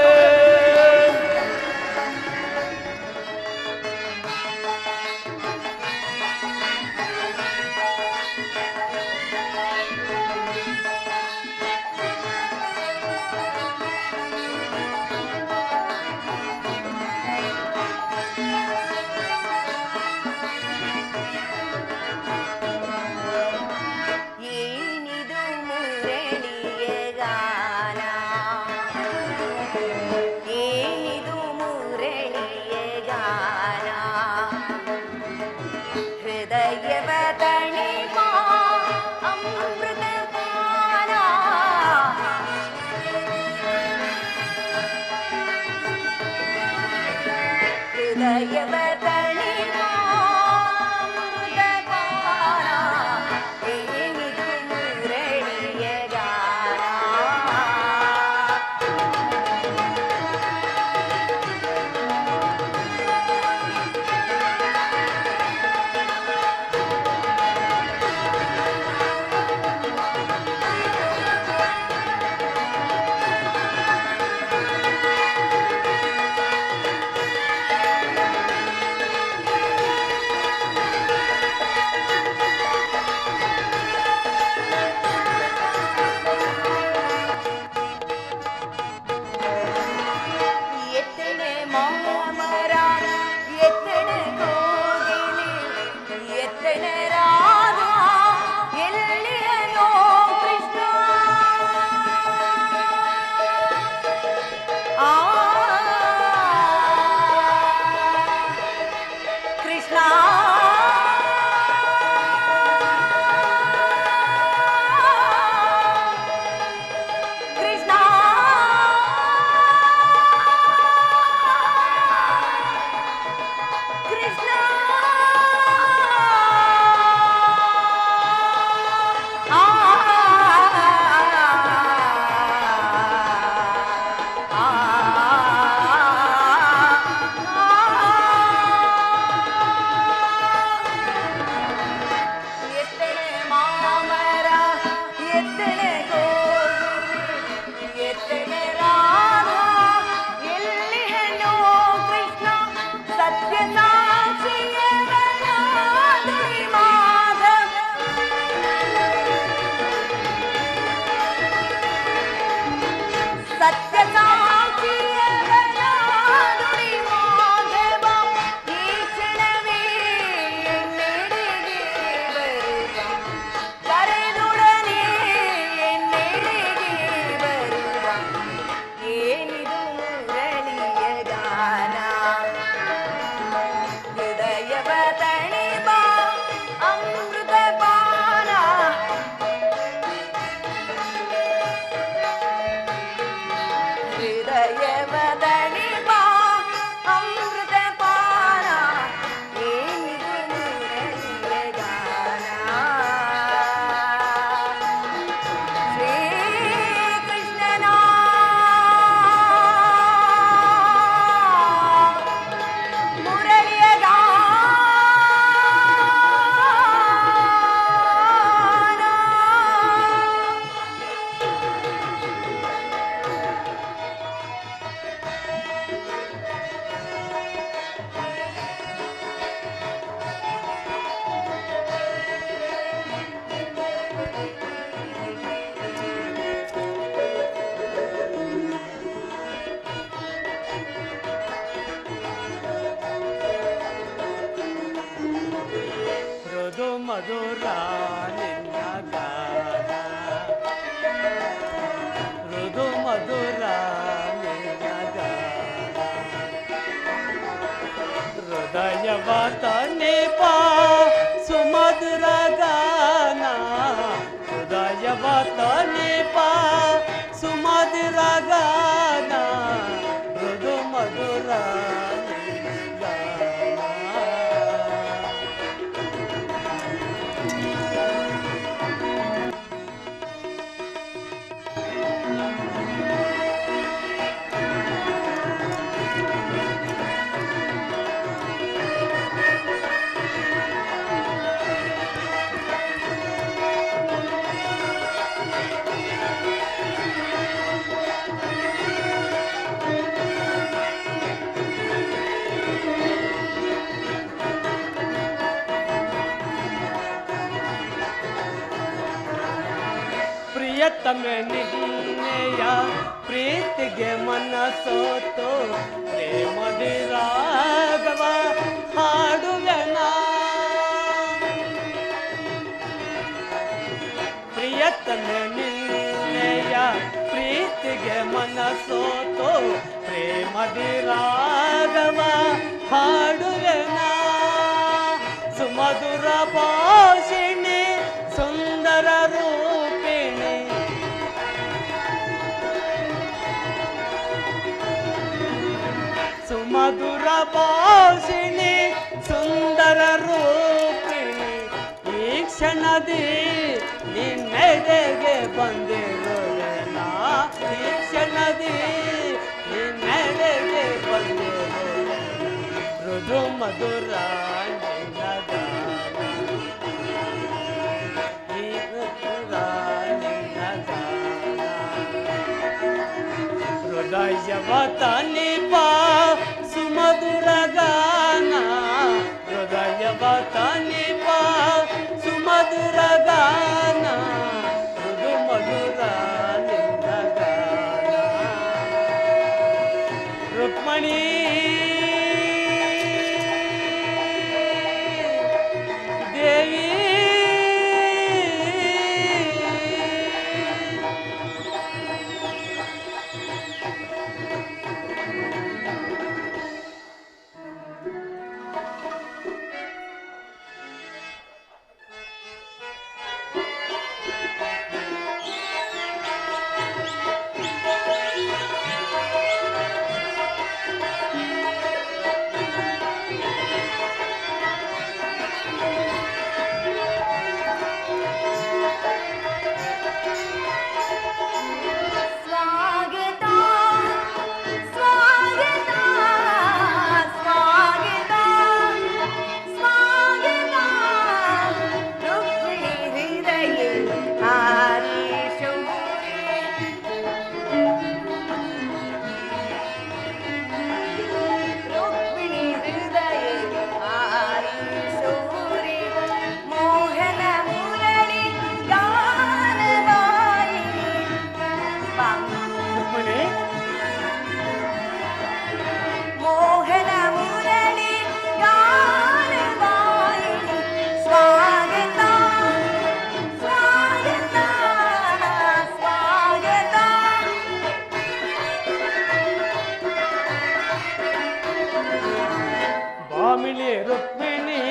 ಹೃದಯವ ತನಿಪ ಸುಮಧುರ ಗಾನ ಹೃದಯವ ತನಿಪ ಸುಮಧುರ ಗಾನ ಮೃದು ಮಧುರ ಪ್ರಿಯತಮೆ ನಿನ್ನೆಯ ಪ್ರೀತಿಗೆ ಮನಸೋತು ಪ್ರೇಮದಿ ರಾಗವ ಹಾಡುವೆನ ಪ್ರಿಯತಮೆ ನಿನ್ನೆಯ ಪ್ರೀತಿಗೆ ಮನಸೋತು ಪ್ರೇಮದಿ ರಾಗವ ಹಾಡುವೆನ ಸುಮಧುರ ಭಾಷಿಣಿ ಸುಂದರ ರೂಪಿಣಿ ಸುಮಧುರ ಭಾಷಿಣಿ ಸುಂದರ ರೂಪಿಣಿ ಈ ಕ್ಷಣದಿ ನಿನ್ನೆಡೆಗೆ ಬಂದಿರುವೆನ ಈ ಕ್ಷಣದಿ ನಿನ್ನೆಡೆಗೆ ಬಂದಿರುವೆ ಮೃದು ಮಧುರ ಹೃದಯವ ತನಿಪ ಸುಮಧುರ ಗಾನ ಹೃದಯವ ತನಿಪ ಸುಮಧುರ ಗಾನ ಮೃದು ಮಧುರ ಲಿಂಗ ಗಾನ ರುಕ್ಮಣಿ ದೇವಿ ರುಕ್ಮಿಣಿ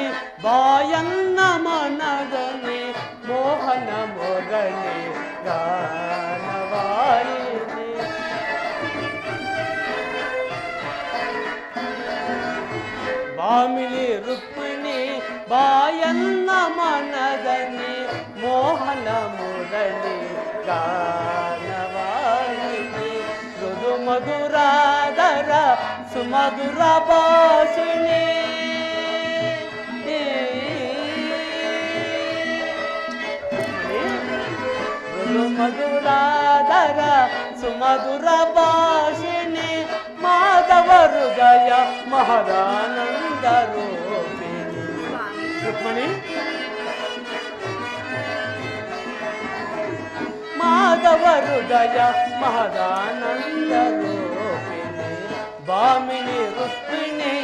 ಬಾಯನ್ನ ಮನಗನೆ ಮೋಹನ ಮೊಗನೆ ಗಾನವಾಯಿನಿ ಬಾಮಿಲಿ ರುಕ್ಮಿಣಿ ಬಾಯನ್ನ ಮನಗನೆ ಮೋಹನ ಮುರಳಿ ಗಾನವಾಯಿನಿ ಮೃದು ಮಧುರಾದರ ಸುಮಧುರ ಭಾಷಿಣಿ ಮಧುರಾದರ ಸುಮಧುರ ಭಾಷಿಣಿ ಮಾಧವ ಹೃದಯ ಮಹದಾನಂದ ರೂಪಿಣಿ ರುಕ್ಮಣಿ ಮಾಧವ ಹೃದಯ ಮಹದಾನಂದ ರೂಪಿಣಿ ಭಾಮಿನಿ ರುಕ್ಮಿಣಿ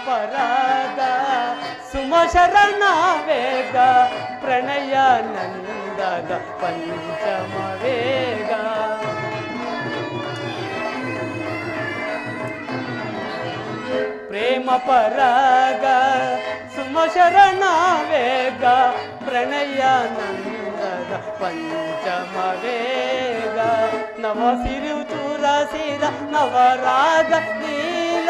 ಪರಾಗ ಸುಮಶರಣ ವೇಗ ಪ್ರಣಯಾನಂದದ ಪಂಚಮ ವೇಗ ಪ್ರೇಮ ಪರಾಗ ಸುಮಶರಣ ವೇಗ ಪ್ರಣಯಾನಂದದ ಪಂಚಮ ವೇಗ ನವ ಸಿರು ಚೂರ ಸಿರ ನವರಾಗ ನೀಲ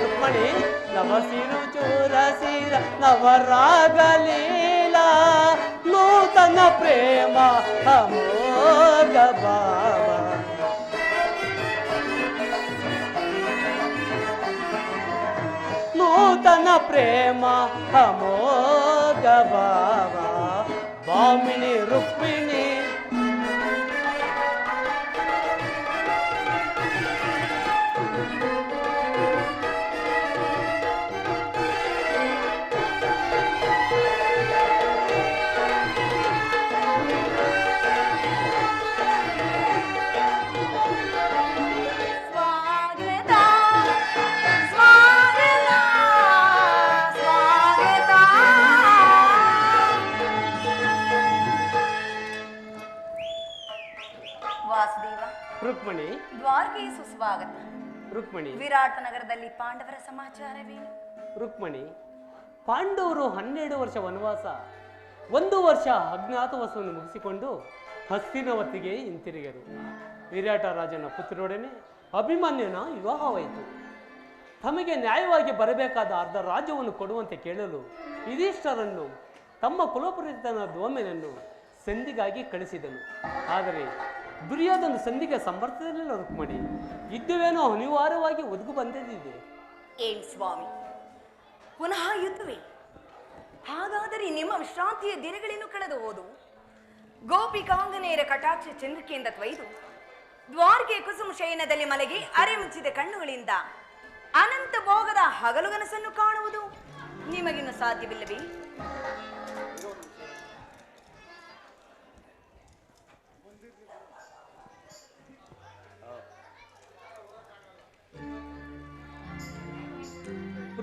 ರುಕ್ಮಣಿ ನವ ಸಿರು ಚೂರ ಸಿರ ನವರಾಗ ಲೀಲಾ ನೂತನ ಪ್ರೇಮ ಅಮೋಘ ಭಾವ ನೂತನ ಪ್ರೇಮ ಅಮೋಘ ಭಾವ ಭಾಮಿನಿ ರುಕ್ಮಿಣಿ ರುಕ್ಮಿಣಿ ದ್ವಾರಕೆಗೆ ಸುಸ್ವಾಗತ. ರುಕ್ಮಿಣಿ ವಿರಾಟ ನಗರದಲ್ಲಿ ಪಾಂಡವರ ಸಮಾಚಾರವೇನು? ರುಕ್ಮಿಣಿ ಪಾಂಡವರು 12 ವರ್ಷ ವನವಾಸ 1 ವರ್ಷ ಅಜ್ಞಾತವಾಸವನ್ನು ಮುಗಿಸಿಕೊಂಡು ಹಸ್ತಿನಾವತಿಗೆ ಹಿಂತಿರುಗರು. ವಿರಾಟ ರಾಜನ ಪುತ್ರರೊಡನೆ ಅಭಿಮನ್ಯನ ವಿವಾಹವಾಯಿತು. ತಮಗೆ ನ್ಯಾಯವಾಗಿ ಬರಬೇಕಾದ ಅರ್ಧ ರಾಜ್ಯವನ್ನು ಕೊಡುವಂತೆ ಕೇಳಲು ಯುಧಿಷ್ಠರನ್ನು ತಮ್ಮ ಕುಲಪುರೋಹಿತನ ದ್ವೋಮ್ಯನನ್ನು ಸಂಧಿಗಾಗಿ ಕಳಿಸಿದನು. ಆದರೆ ದುರ್ಯೋಧನ ಸಂಧಿಗೆ ಸಮರ್ಥಿಸಲಿಲ್ಲ. ರುಕ್ಮಿಣಿ ಯುದ್ಧವೇನೋ ಅನಿವಾರ್ಯವಾಗಿ ಒದಗು ಬಂದಿದೆ. ಏನ್ ಸ್ವಾಮಿ, ಪುನಃ ಯುದ್ಧವೇ? ಹಾಗಾದರೆ ನಿಮ್ಮ ವಿಶ್ರಾಂತಿಯ ದಿನಗಳೇನು ಕಳೆದು ಹೋದವು? ಗೋಪಿಕಾಂಗನೆಯರ ಕಟಾಕ್ಷ ಚಂದ್ರಿಕೆಯಿಂದ ತ್ವಯ್ದು ದ್ವಾರಕೆ ಕುಸುಮ ಶಯನದಲ್ಲಿ ಮಲಗಿ ಅರೆ ಮುಚ್ಚಿದ ಕಣ್ಣುಗಳಿಂದ ಅನಂತ ಭೋಗದ ಹಗಲುಗನಸನ್ನು ಕಾಣುವುದು ನಿಮಗಿನ್ನು ಸಾಧ್ಯವಿಲ್ಲವೇ?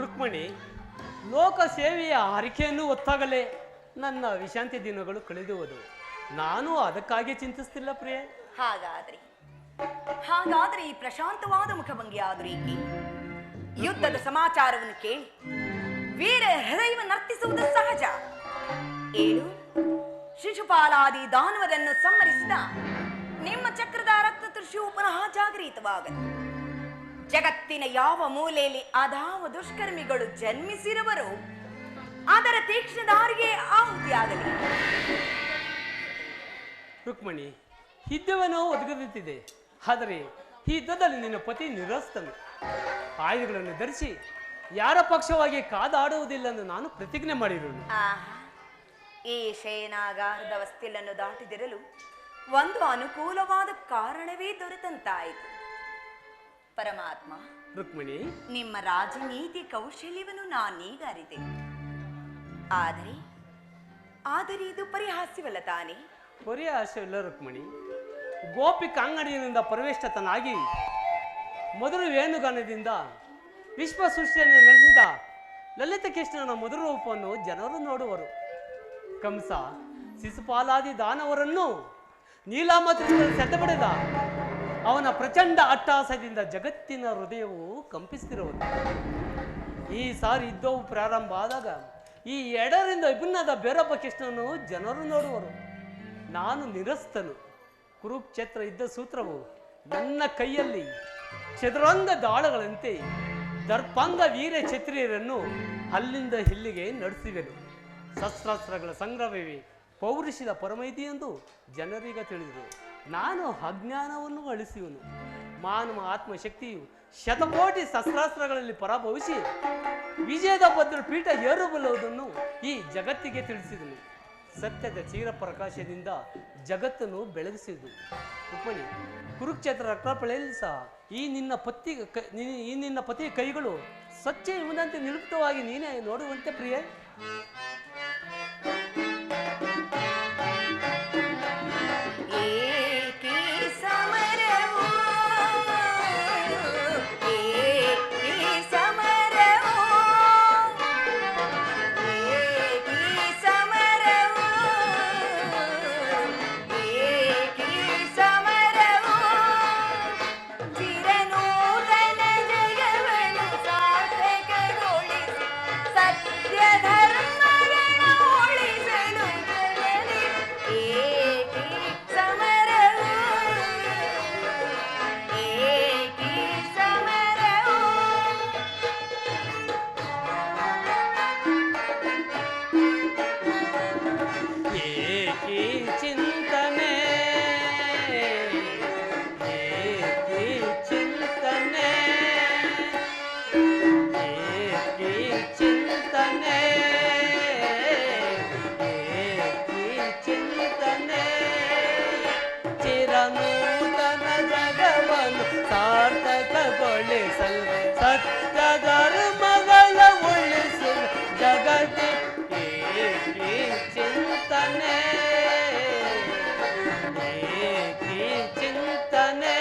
ರುಕ್ಮಿಣಿ ಲೋಕ ಸೇವೆಯ ಹರಿಕೆಯನ್ನು ಹೊತ್ತಾಗಲೇ ನನ್ನ ವಿಶ್ರಾಂತಿ ದಿನಗಳು ಕಳೆದುವುದು. ನಾನು ಅದಕ್ಕಾಗಿ ಚಿಂತಿಸ್ತಿಲ್ಲ ಪ್ರಿಯೆ. ಹಾಗಾದರೆ ಈ ಪ್ರಶಾಂತವಾದ ಮುಖಭಂಗಿ ಆದರೂ ಏಕೆ? ಯುದ್ಧದ ಸಮಾಚಾರವನ್ನು ಕೇಳಿ ವೀರ ಹೃದಯವನ್ನು ನರ್ತಿಸುವುದು ಸಹಜ. ಏಳು ಶಿಶುಪಾಲಾದಿ ದಾನವರನ್ನು ಸಂಹರಿಸಿದ ನಿಮ್ಮ ಚಕ್ರದ ರಕ್ತ ತೃಷಿಯು ಪುನಃ ಜಾಗೃತವಾಗಲಿ. ಜಗತ್ತಿನ ಯಾವ ಮೂಲೆಯಲ್ಲಿ ಅದಾವ ದುಷ್ಕರ್ಮಿಗಳು ಜನ್ಮಿಸಿರುವರು ಅದರ ತೀಕ್ಷ್ಣ ದಾರಿಗೆ ಆಹುತಿಯಾಗಲಿ. ರುಕ್ಮಿಣಿ ಯುದ್ಧವೇನೋ ಒದಗುತ್ತಿದೆ. ಆದರೆ ಈ ಯುದ್ಧದಲ್ಲಿ ನಿನ್ನ ಪತಿ ನಿರಸ್ತನು. ಆಯುಧಗಳನ್ನು ಧರಿಸಿ ಯಾರ ಪಕ್ಷವಾಗಿ ಕಾದಾಡುವುದಿಲ್ಲ ಎಂದು ನಾನು ಪ್ರತಿಜ್ಞೆ ಮಾಡಿರುವುದು. ಈ ಶಯನಾಗಾರದ ವಸ್ತಿಲನ್ನು ದಾಟಿದಿರಲು ಒಂದು ಅನುಕೂಲವಾದ ಕಾರಣವೇ ದೊರೆತಂತಾಯಿತು. ಪರಮಾತ್ಮ ರುಕ್ಮಿಣಿ ನಿಮ್ಮ ರಾಜನೀತಿ ಕೌಶಲ್ಯವನ್ನು ನಾನೀಗ ಅರಿತೆ. ಆದರೆ ಇದು ಪರಿಹಾಸ್ಯವಲ್ಲ ತಾನೇ? ಪರಿಹಾಸ್ಯವಿಲ್ಲ ರುಕ್ಮಿಣಿ. ಗೋಪಿ ಕಾಂಗಡಿಯಿಂದ ಪರಿವೇಷ್ಟತನಾಗಿ ಮಧುರ ವೇಣುಗಾನದಿಂದ ವಿಶ್ವ ಸೃಷ್ಟಿಯನ್ನು ನಡೆಸಿದ ಲಲಿತ ಕೃಷ್ಣನ ಮಧುರ ರೂಪವನ್ನು ಜನರು ನೋಡುವರು. ಕಂಸ ಶಿಶುಪಾಲಾದಿ ದಾನವರನ್ನು ನೀಲಾಮತ್ರಿಯಲ್ಲಿ ಸೆದ್ದಬಡಿದ ಅವನ ಪ್ರಚಂಡ ಅಟ್ಟಹಾಸದಿಂದ ಜಗತ್ತಿನ ಹೃದಯವು ಕಂಪಿಸುತ್ತಿರುವುದು. ಈ ಸಾರಿ ಯುದ್ಧವು ಪ್ರಾರಂಭ ಆದಾಗ ಈ ಎಡರಿಂದ ವಿಭಿನ್ನದ ಬೇರೊಬ್ಬ ಕೃಷ್ಣನು ಜನರು ನೋಡುವರು. ನಾನು ನಿರಸ್ತನು. ಕುರುಕ್ಷೇತ್ರ ಯುದ್ಧ ಸೂತ್ರವು ನನ್ನ ಕೈಯಲ್ಲಿ ಚದುರಂಗ ದಾಳಗಳಂತೆ ದರ್ಪಾಂಗ ವೀರ ಕ್ಷತ್ರಿಯರನ್ನು ಅಲ್ಲಿಂದ ಇಲ್ಲಿಗೆ ನಡೆಸಿವೆನು. ಶಸ್ತ್ರಾಸ್ತ್ರಗಳ ಸಂಗ್ರಹವೇ ಪೌರುಷದ ಪರಮೈತಿ ಎಂದು ಜನರೀಗ ತಿಳಿದರು. ನಾನು ಅಜ್ಞಾನವನ್ನು ಅಳಿಸುವನು. ಮಾನವ ಆತ್ಮಶಕ್ತಿಯು ಶತಕೋಟಿ ಶಸ್ತ್ರಾಸ್ತ್ರಗಳಲ್ಲಿ ಪರಾಭವಿಸಿ ವಿಜಯದ ಭದ್ರ ಪೀಠ ಏರಬಲ್ಲುವುದನ್ನು ಈ ಜಗತ್ತಿಗೆ ತಿಳಿಸಿದನು. ಸತ್ಯದ ಚೀರ ಪ್ರಕಾಶದಿಂದ ಜಗತ್ತನ್ನು ಬೆಳಗಿಸಿದು. ರುಕ್ಮಿಣಿ ಕುರುಕ್ಷೇತ್ರ ರಕ್ತಪಳೆಯಲ್ಲಿ ಸಹ ಈ ನಿನ್ನ ಪತಿಯ ಕೈಗಳು ಸ್ವಚ್ಛ ಎಂಬುದಂತೆ ನಿಲುಪ್ತವಾಗಿ ನೀನೇ ನೋಡುವಂತೆ ಪ್ರಿಯೆ. ಏಕೆ ಸಮರ ಉಳಿಸಲು ಸತ್ಯ ಧರ್ಮಗಳ ಉಳಿಸಲು ಜಗತಿ ಏಕಿ ಚಿಂತನೆ ಏಕಿ ಚಿಂತನೆ.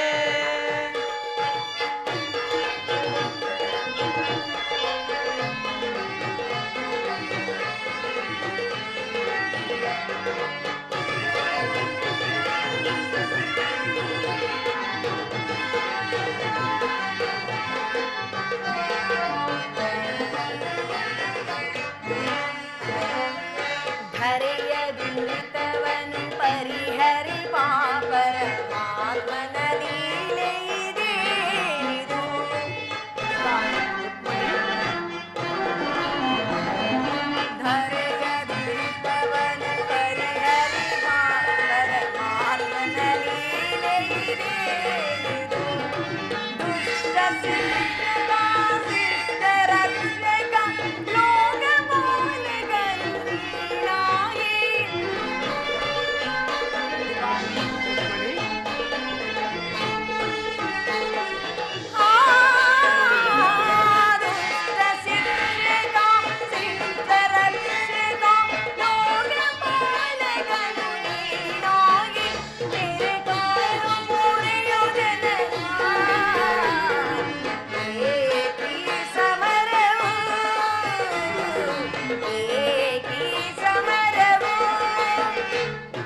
ಧರೆಯ ದುರಿತವನು ಪರಿಹರಿ ಪಾಪರ ಆತ್ಮನ ಲೀಲೆ ಇದೇನಿದು. ಧರೆಯ ದುರಿತವನು ಪರಿಹರಿ ಪಾಪರ ಆತ್ಮನ ಲೀಲೆ ಇದೇನಿದು. ದುಷ್ಟ ಶಿಕ್ಷಕ ಶಿಷ್ಟ ರಕ್ಷಕ ಲೋಕ ಮೌಲ್ಯಗಳು ನೀನಾಗಿ. ದುಷ್ಟ ಶಿಕ್ಷಕ ಶಿಷ್ಟ ರಕ್ಷಕ ಲೋಕ ಮೌಲ್ಯಗಳು ನೀನಾಗಿ. ತೆರೆ ಕಾರು ಮುರಿಯುವುದೆಲ್ಲ ಏಕಿ ಸಮರವು ಏಕಿ ಸಮರವು.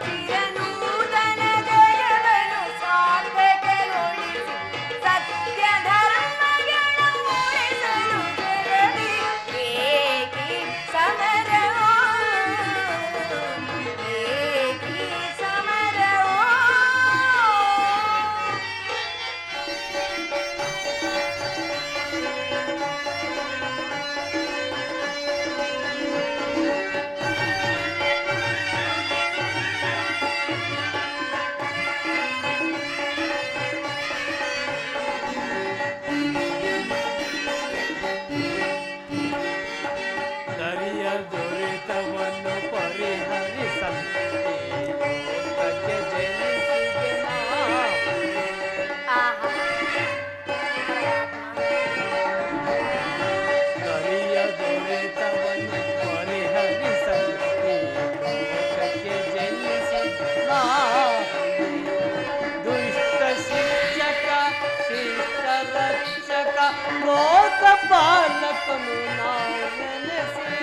ಚಿರನೂತನ ಜಗವನ್ನು ಸಾರ್ಥಕಗೊಳಿಸಿ ಸತ್ಯ ಧರ್ಮಗಳ ಉಳಿಸಲು ಜಗದಿ ಏಕಿ ಸಮರವು ಏಕಿ ಸಮರವು. ದರಿಯ ದುರಿತವನ್ನು ಪರಿಹರಿಸಲು ಈ ಲೋಕಕ್ಕೆ ಜನಿಸಿದೆ ನಾವು. ದರಿಯ ದುರಿತವನ್ನು ಪರಿಹರಿಸಲು ಈ ಲೋಕಕ್ಕೆ ಜನಿಸಿದೆ ನಾವು. ದುಷ್ಟ ಶಿಕ್ಷಕ ಶಿಷ್ಟ ರಕ್ಷಕ ಲೋಕ ಪಾಲಕನು ನಾವು ನೆನೆಸಿ.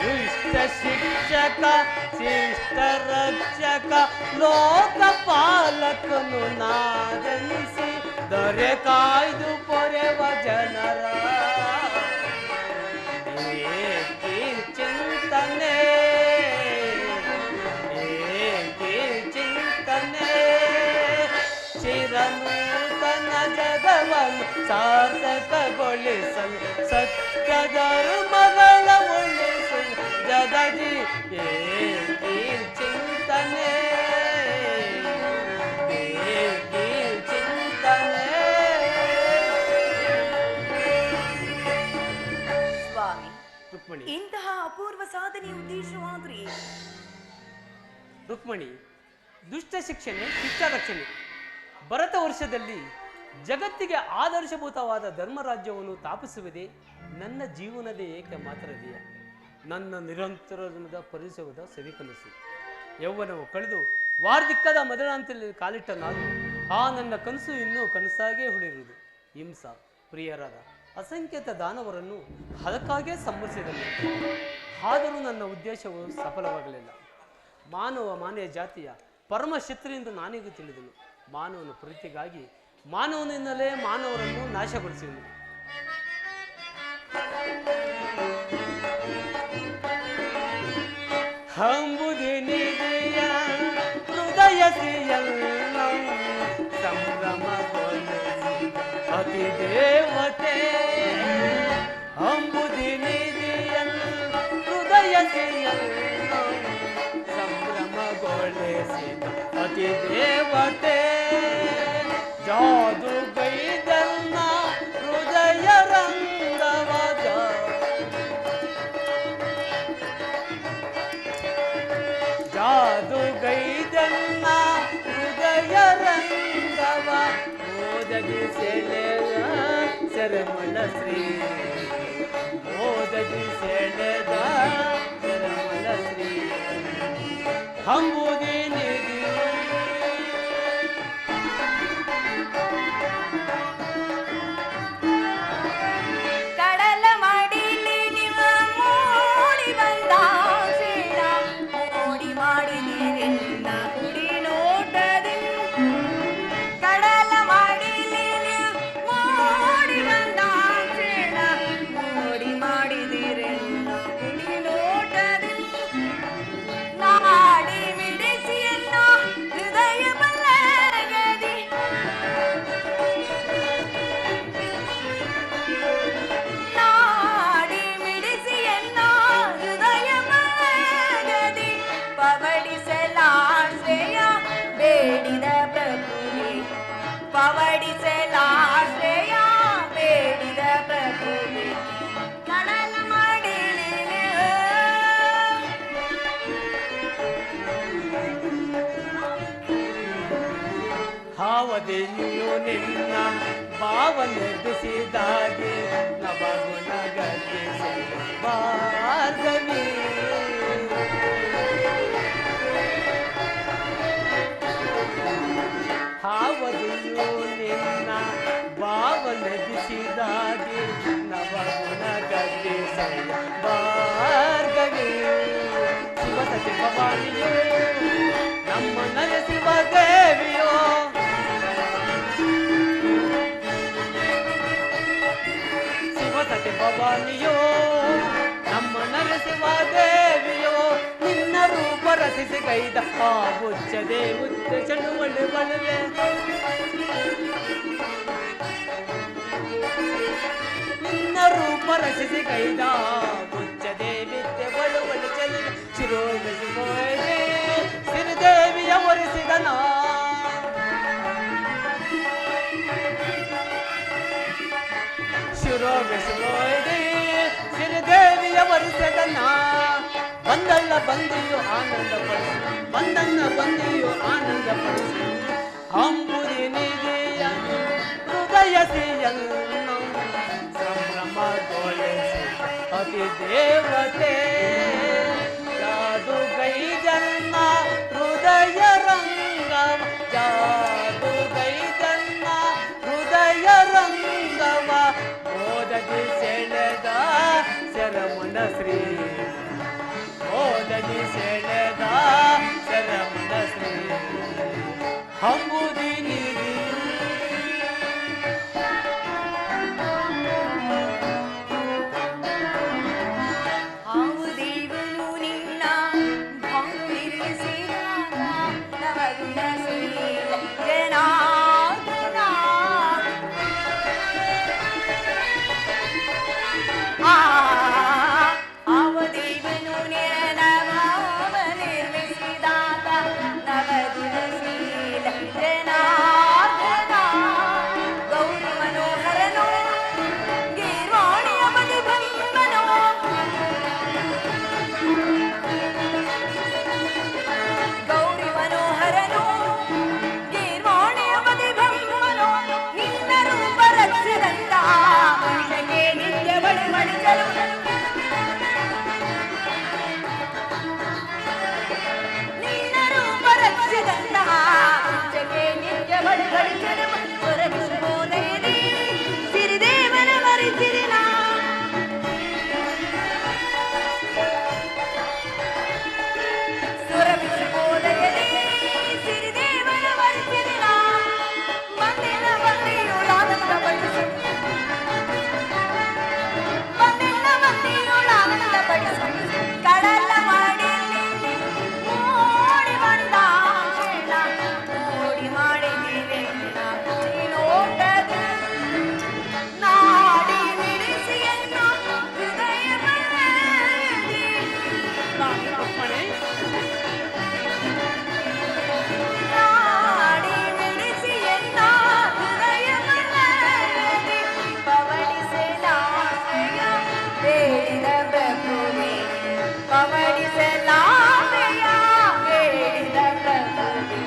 ದುಷ್ಟ ಶಿಕ್ಷಕ ಶಿಷ್ಟ ರಕ್ಷಕ ಲೋಕ ಪಾಲಕನು ನಾದನಿಸಿ ದೊರೆ ಕಾಯ್ದು ಪೊರೆವ ಜನರ ಏಕಿ ಚಿಂತನೆ ಏಕಿ ಚಿಂತನೆ. ಚಿರನೂತನ ಜಗವನ್ನು ಸಾರ್ಥಕಗೊಳಿಸಲು ಸತ್ಯ ಧರ್ಮಗಳ ಉಳಿಸಲು ಜಗದಿ ಏಕಿ ಚಿಂತನೆ ಏಕಿ ಚಿಂತನೆ. ಸ್ವಾಮಿ, ರುಕ್ಮಿಣಿ ಇಂತಹ ಅಪೂರ್ವ ಸಾಧನೆ ಉದ್ದೇಶವಾದ್ರೆ ರುಕ್ಮಿಣಿ, ದುಷ್ಟ ಶಿಕ್ಷಣೆ ಶಿಷ್ಟ ರಕ್ಷಣೆ. ಭರತ ವರ್ಷದಲ್ಲಿ ಜಗತ್ತಿಗೆ ಆದರ್ಶಭೂತವಾದ ಧರ್ಮರಾಜ್ಯವನ್ನು ಸ್ಥಾಪಿಸುವುದೇ ನನ್ನ ಜೀವನದ ಏಕೆ ಮಾತ್ರದೆಯ ನನ್ನ ನಿರಂತರದ ಪರಿಸರದ ಸವಿಕನಸು. ಯೌವನವು ಕಳೆದು ವಾರ್ಧಿಕ್ಕದ ಮದನಾಂತದಲ್ಲಿ ಕಾಲಿಟ್ಟ ನಾನು ಆ ನನ್ನ ಕನಸು ಇನ್ನೂ ಕನಸಾಗೇ ಉಳಿರುವುದು. ಹಿಂಸ ಪ್ರಿಯರಾದ ಅಸಂಖ್ಯಾತ ದಾನವರನ್ನು ಅದಕ್ಕಾಗೇ ಸಂಭರಿಸಿದನು. ಆದರೂ ನನ್ನ ಉದ್ದೇಶವು ಸಫಲವಾಗಲಿಲ್ಲ. ಮಾನವ ಜಾತಿಯ ಪರಮ ಶತ್ರು ಎಂದು ನಾನಿಗೂ ತಿಳಿದನು. ಮಾನವನ ಪ್ರೀತಿಗಾಗಿ ಮಾನವನಿಂದಲೇ ಮಾನವರನ್ನು ನಾಶಗೊಳಿಸಿದನು. ಹಂಬುದಿನಿದೆಯ ಹೃದಯಸಿಯಲ್ಲ ಸಂಭ್ರಮಗೊಳಿಸಿ ಅತಿ ದೇವತೆ. ಹಂಬುದಿನಿದೆಯಲ್ಲ ಹೃದಯಸಿಯಲ್ಲ ಸಂಭ್ರಮಗೊಳಿಸಿದ ಅತಿ ದೇವತೆ. ಜಾದು ಗೈದನ್ನ ಹೃದಯ ರಂಗವದ ಓದದಿ ಸೆಳೆದ ಶರಮಣ ಶ್ರೀ ಓದದಿ ಸೆಳೆದ ಶರಮಣ ಶ್ರೀ ಹಂಬುದಿ ನಿಧಿ ಕಡಲ ಮಾಡಿಲಿ ನಿಮ್ಮ ಮೂಡಿ ಬಂದ ಸೇಡ ಮೋಡಿ ಮಾಡಿದಿರೆನ್ನ ಕುಡಿ ನೋಟದಿ ಕಡಲ ಮಾಡಿಲಿ ನಿಮ್ಮ ಮೂಡಿ ಬಂದ ಸೇಡ ಮೋಡಿ ಮಾಡಿದಿರೆನ್ನ ಕುಡಿ ನೋಟದಿ ನಾಡಿ ಮಿಡಿಸಿಯನ್ನ ಹೃದಯ ಬಲ್ಲಗದಿ ನಾಡಿ ಮಿಡಿಸಿಯನ್ನ ಹೃದಯ ಬಲ್ಲಗದಿ ಪವಡಿಸಲಾಶ್ರಯ ಬೇಡಿದ ಪ್ರಭುವೆ ಪವಡಿಸಲಾಶ್ರಯ ಬೇಡಿದ ಪ್ರಭುವೆ ಕಡಲ ಮಾಡಿಲಿ ಹಾವದೆಯು ನಿನ್ನ ಭಾವ ನಿರ್ಮಿಸಿದಾಗೆ ನವಗುಣ ಗತಿಸಿ ಭಾರ್ಗವಿ ಹಾವದೆಯು ನಿನ್ನ ಭಾವ ನಿರ್ಮಿಸಿದಾಗೆ ನವಗುಣ ಗತಿಸಿ ಭಾರ್ಗವಿ ಶಿವಸತಿ ಭವಾನಿಯೋ ನಮ್ಮ ನರಸಿಂಹ ದೇವಿಯೋ ಶಿವಸತಿ ಭವಾನಿಯೋ ನಮ್ಮ ನರಸಿಂಹ ದೇವಿಯೋ ನಿನ್ನ ರೂಪ ರಚಿಸಿ ಕೈದ ಆ ಬುಚ್ಚದೆ ಉಚ್ಚ ಚಳುವಳಿ ಬಳುವೆ ನಿನ್ನ ರೂಪ ರಚಿಸಿ ಕೈದ ಬುಚ್ಚದೆ ವಿದ್ಯೆ ಬಳುವಳಿ ಚೆಲುವೆ ಶಿರೋಗಸಿಗೋದೆ ಸಿರಿದೇವಿಯ ಒರೆಸಿದನ ಶಿರೋಗಸಿಗೋದೆ ಸಿರಿದೇವಿಯ ಒರೆಸಿದನ ಬಂದಲ್ಲ ಬಂದಿಯು ಆನಂದ ಪಡಿಸಿ ಬಂದನ್ನ ಬಂದಿಯು ಆನಂದ ಪಡಿಸಿ ಅಂಬುದಿ ನಿಧಿಯ ಹೃದಯ ಸಿಯನ್ನು ಸಂಭ್ರಮಗೊಳಿಸಿ ಅತಿ ದೇವತೆ ಜಾದು ಗೈ ಜನ್ಮ ಹೃದಯ ರಂಗವ ಜಾದು ಗೈ ಜನ್ಮ ಹೃದಯ ರಂಗವ ಓದದಿ ಸೆಳೆದ ಶರಮಣ ಶ್ರೀ ಓದದಿ ಸೆಳೆದ ಶರಮಣ ಶ್ರೀ ಹಂಬುದಿ ನಿಧಿ ಆವುದೇವನು ನಿನ್ನ ಭಾನು ನಿರ್ಮಿಸಿದಾಗ ನವಗುಣ ಶೀಲ ಜನಾರ್ದನ ಆವದೇವನು ನಿನ್ನ ಭಾವ ನಿರ್ಮಿಸಿದಾಗ ನವಗುಣ ಶೀಲ ಜನಾರ್ದನ ಗೌರಿ ಮನೋಹರನು ಗೀರ್ವಾಣಿಯ ಮಧುಬಂಬನೋ ಗೌರಿ ಮನೋಹರನು ಗೀರ್ವಾಣಿಯ ಮಧುಬಂಬನೋ ನಿನ್ನ ರೂಪ ರಕ್ಷದಂತ ಮನುಷ್ಯಗೆ ನಿತ್ಯ ಬಳಿ ಮಡಿಸಲು ನಿನ್ನ ರೂಪ ರಕ್ಷದಂತ ಮನುಷ್ಯಗೆ ನಿತ್ಯ ಬಳಿ ಮಡಿಸಲು ಸ್ವರವಿಸುವುದೇನೆ ಸಿರಿದೇವನ ಮರಿಸಿರಿನ ಸುರವಿಸುವುದೇನೆ ಸಿರಿದೇವನ ಮರಿಸಿರಿನ ಬಂದಿಲ್ಲ ಬಂದಿಯೋಳು ಆನಂದ ಪಡಿಸು ಬಂದಿಲ್ಲ ಬಂದಿಯೋಳು ಆನಂದ ಪಡಿಸು ಕಡಲ ಮಾಡಿ ಮೋಡಿ ಬಂದ ಮೇಳ ಮೋಡಿ ಮಾಡಿದಿರೆ ನೋಟದ ನಾಡಿ ಮಿಡಿಸಿಯನ್ನ ಹೃದಯ ಬಳ್ಳದಿ ಅಪ್ಪಣೆ ನಾಡಿ ಮಿಡಿಸಿಯನ್ನ ಹೃದಯ ಬಳ್ಳದಿ ಪವಡಿಸಲಾಶ್ರಯ ಬೇಡಿದ ಪ್ರಭುವೆ ಪವಡಿಸಲಾಶ್ರಯ ಬೇಡಿದ ಪ್ರಭುವೆ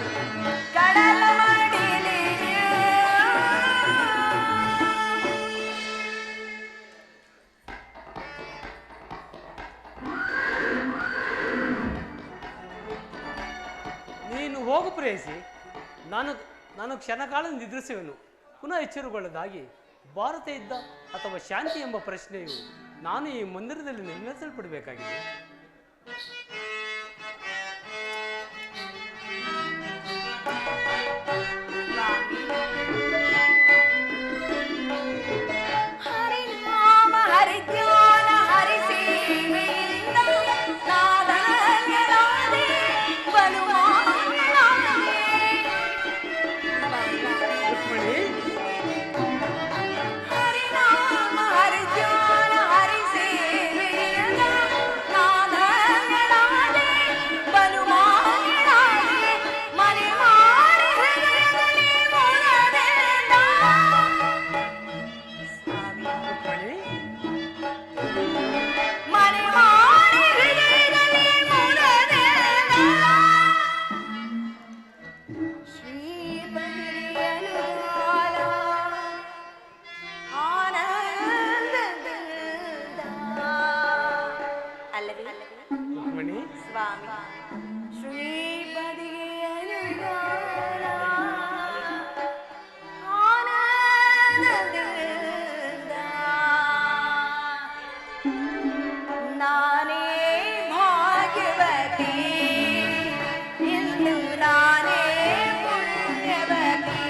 ಕಡಲ ಮಾಡಿಲಿ ಹೋಗು ಪ್ರೇಯಸಿ. ನಾನು ಕ್ಷಣಕಾಲ ನಿದ್ರಿಸುವೆನು. ಪುನಃ ಎಚ್ಚರಗೊಳ್ಳದಾಗಿ ಭಾರತ ಯುದ್ಧ ಅಥವಾ ಶಾಂತಿ ಎಂಬ ಪ್ರಶ್ನೆಯು ನಾನು ಈ ಮಂದಿರದಲ್ಲಿ ನಿರ್ಣಯಿಸಲ್ಪಡಬೇಕಾಗಿದೆ. ಹರಿನಾಮ ಹರಿಜ್ಞಾನ ಹರಿಸೇವೆಯಿಂದ ನಾದನ್ಯನಾದೆ ಬಲುಮಾನನಾದೆ. ಹರಿನಾಮ ಹರಿಜ್ಞಾನ ಹರಿಸೇವೆಯಿಂದ ನಾದನ್ಯನಾದೆ ಬಲುಮಾನನಾದೆ. ಮನೆ ಮಾಡಿ ಹೃದಯದಲ್ಲಿ ಮೊಳದೇನ. ಮನೆ ಮಾಡಿ ಹೃದಯದಲ್ಲಿ ಮೊಳದೇನ. ಶ್ರೀಪತಿಯನುಗಾಲ ಆನಂದದಿಂದ ಅಲ್ಲವೇ ರುಕ್ಮಿಣಿ, ಸ್ವಾಮಿ ಶ್ರೀಪತಿಯನುಗಾಲ ಆನಂದದಿಂದ ನಾನೇ ಭಾಗ್ಯವತಿ ಇಂದು ನಾನೇ ಪುಣ್ಯವತಿ.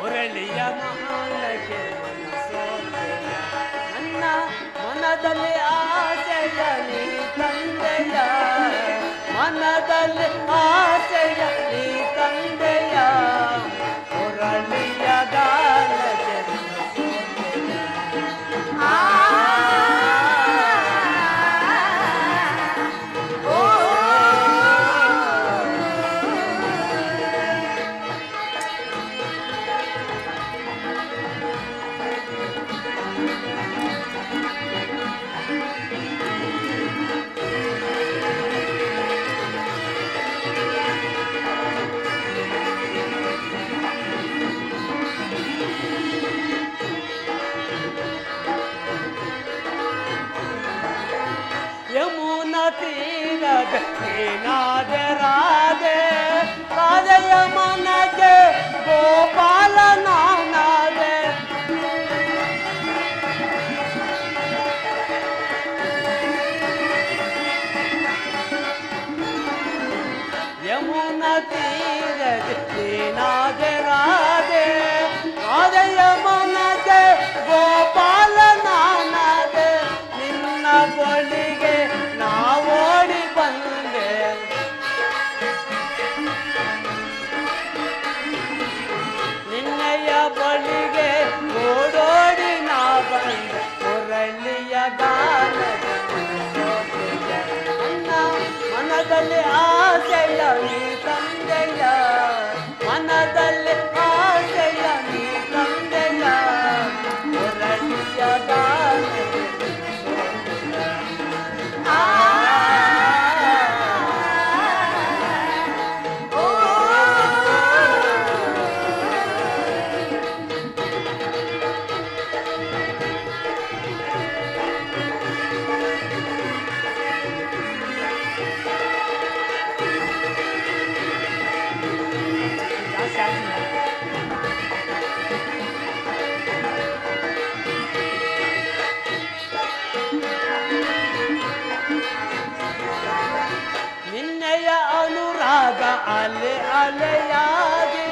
ಮುರಳಿಯ ಮಹಾಲಕ್ಕೆ ಮನಸೋದೆಯ, ನನ್ನ ಮನದಲ್ಲಿ ಆಸೆಯ ನೀ ತಂದೆಯ, ಮನದಲ್ಲಿ ಆಸೆಯ ನೀ ತಂದೆಯ. ಮುರಳಿಯ ಗಾಲಕ್ಕೆ ಮನಸೋದೆಯ. ಆ ಓ ಯಮುನಾ ತೀರದ ಏನಾದೆ ರಾಧೆ, ರಾಧೆಯ ಮನಕ್ಕೆ ಗೋಪಾಲ ನಾನಾದೆ. ಯಮುನಾ ತೀರದ ಏನಾದೆ ರಾಧೆ, ರಾಧೆಯ ಮನಕ್ಕೆ ಗೋಪಾಲ ನಾನಾದೆ. ನಿನ್ನ ಬಳಿಗೆ ನಾವೋಡಿ ಬಂದೆ, ನಿನ್ನೆಯ ಬಳಿಗೆ ಓಡೋಡಿ ನಾ ಬಂದೆ. ಮುರಳಿಯ ಗಾನದ ನನ್ನ ಮನದಲ್ಲಿ ಆಸೆಯ ನೀ ತಂದೆಯ, ಮನದಲ್ಲಿ ಆಸೆಯ ನೀ ತಂದೆಯ. ಮುರಳಿಯ ಗಾನದ ನಿನ್ನೆಯ ಅನುರಾಗ ಅಲೆ ಅಲೆಯಾಗಿ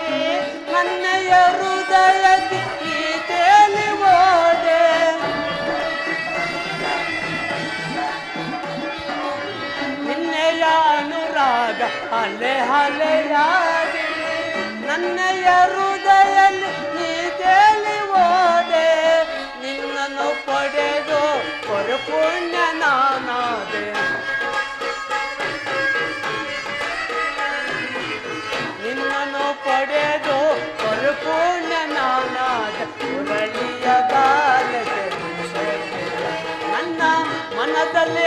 ನನ್ನೆಯ ಹೃದಯಕ್ಕೆ ಈ ತೇಲಿ ಹೋದೆ. ನಿನ್ನೆಯ ಅನುರಾಗ ಅಲೆ ಅಲೆಯಾಗಿ ನನ್ನೆಯ ಹೃದಯಲ್ಲಿ ಈ ತೇಲಿ ಹೋದೆ. ನಿನ್ನನ್ನು ಪಡೆದು ಪುಣ್ಯ ನಾನಾದೆ. ನಿನ್ನನ್ನು ಪಡೆದು ಪುಣ್ಯ ನಾನಾದ. ಮುರಳಿಯ ಗಾಲಕ್ಕೆ ನನ್ನ ಮನದಲ್ಲಿ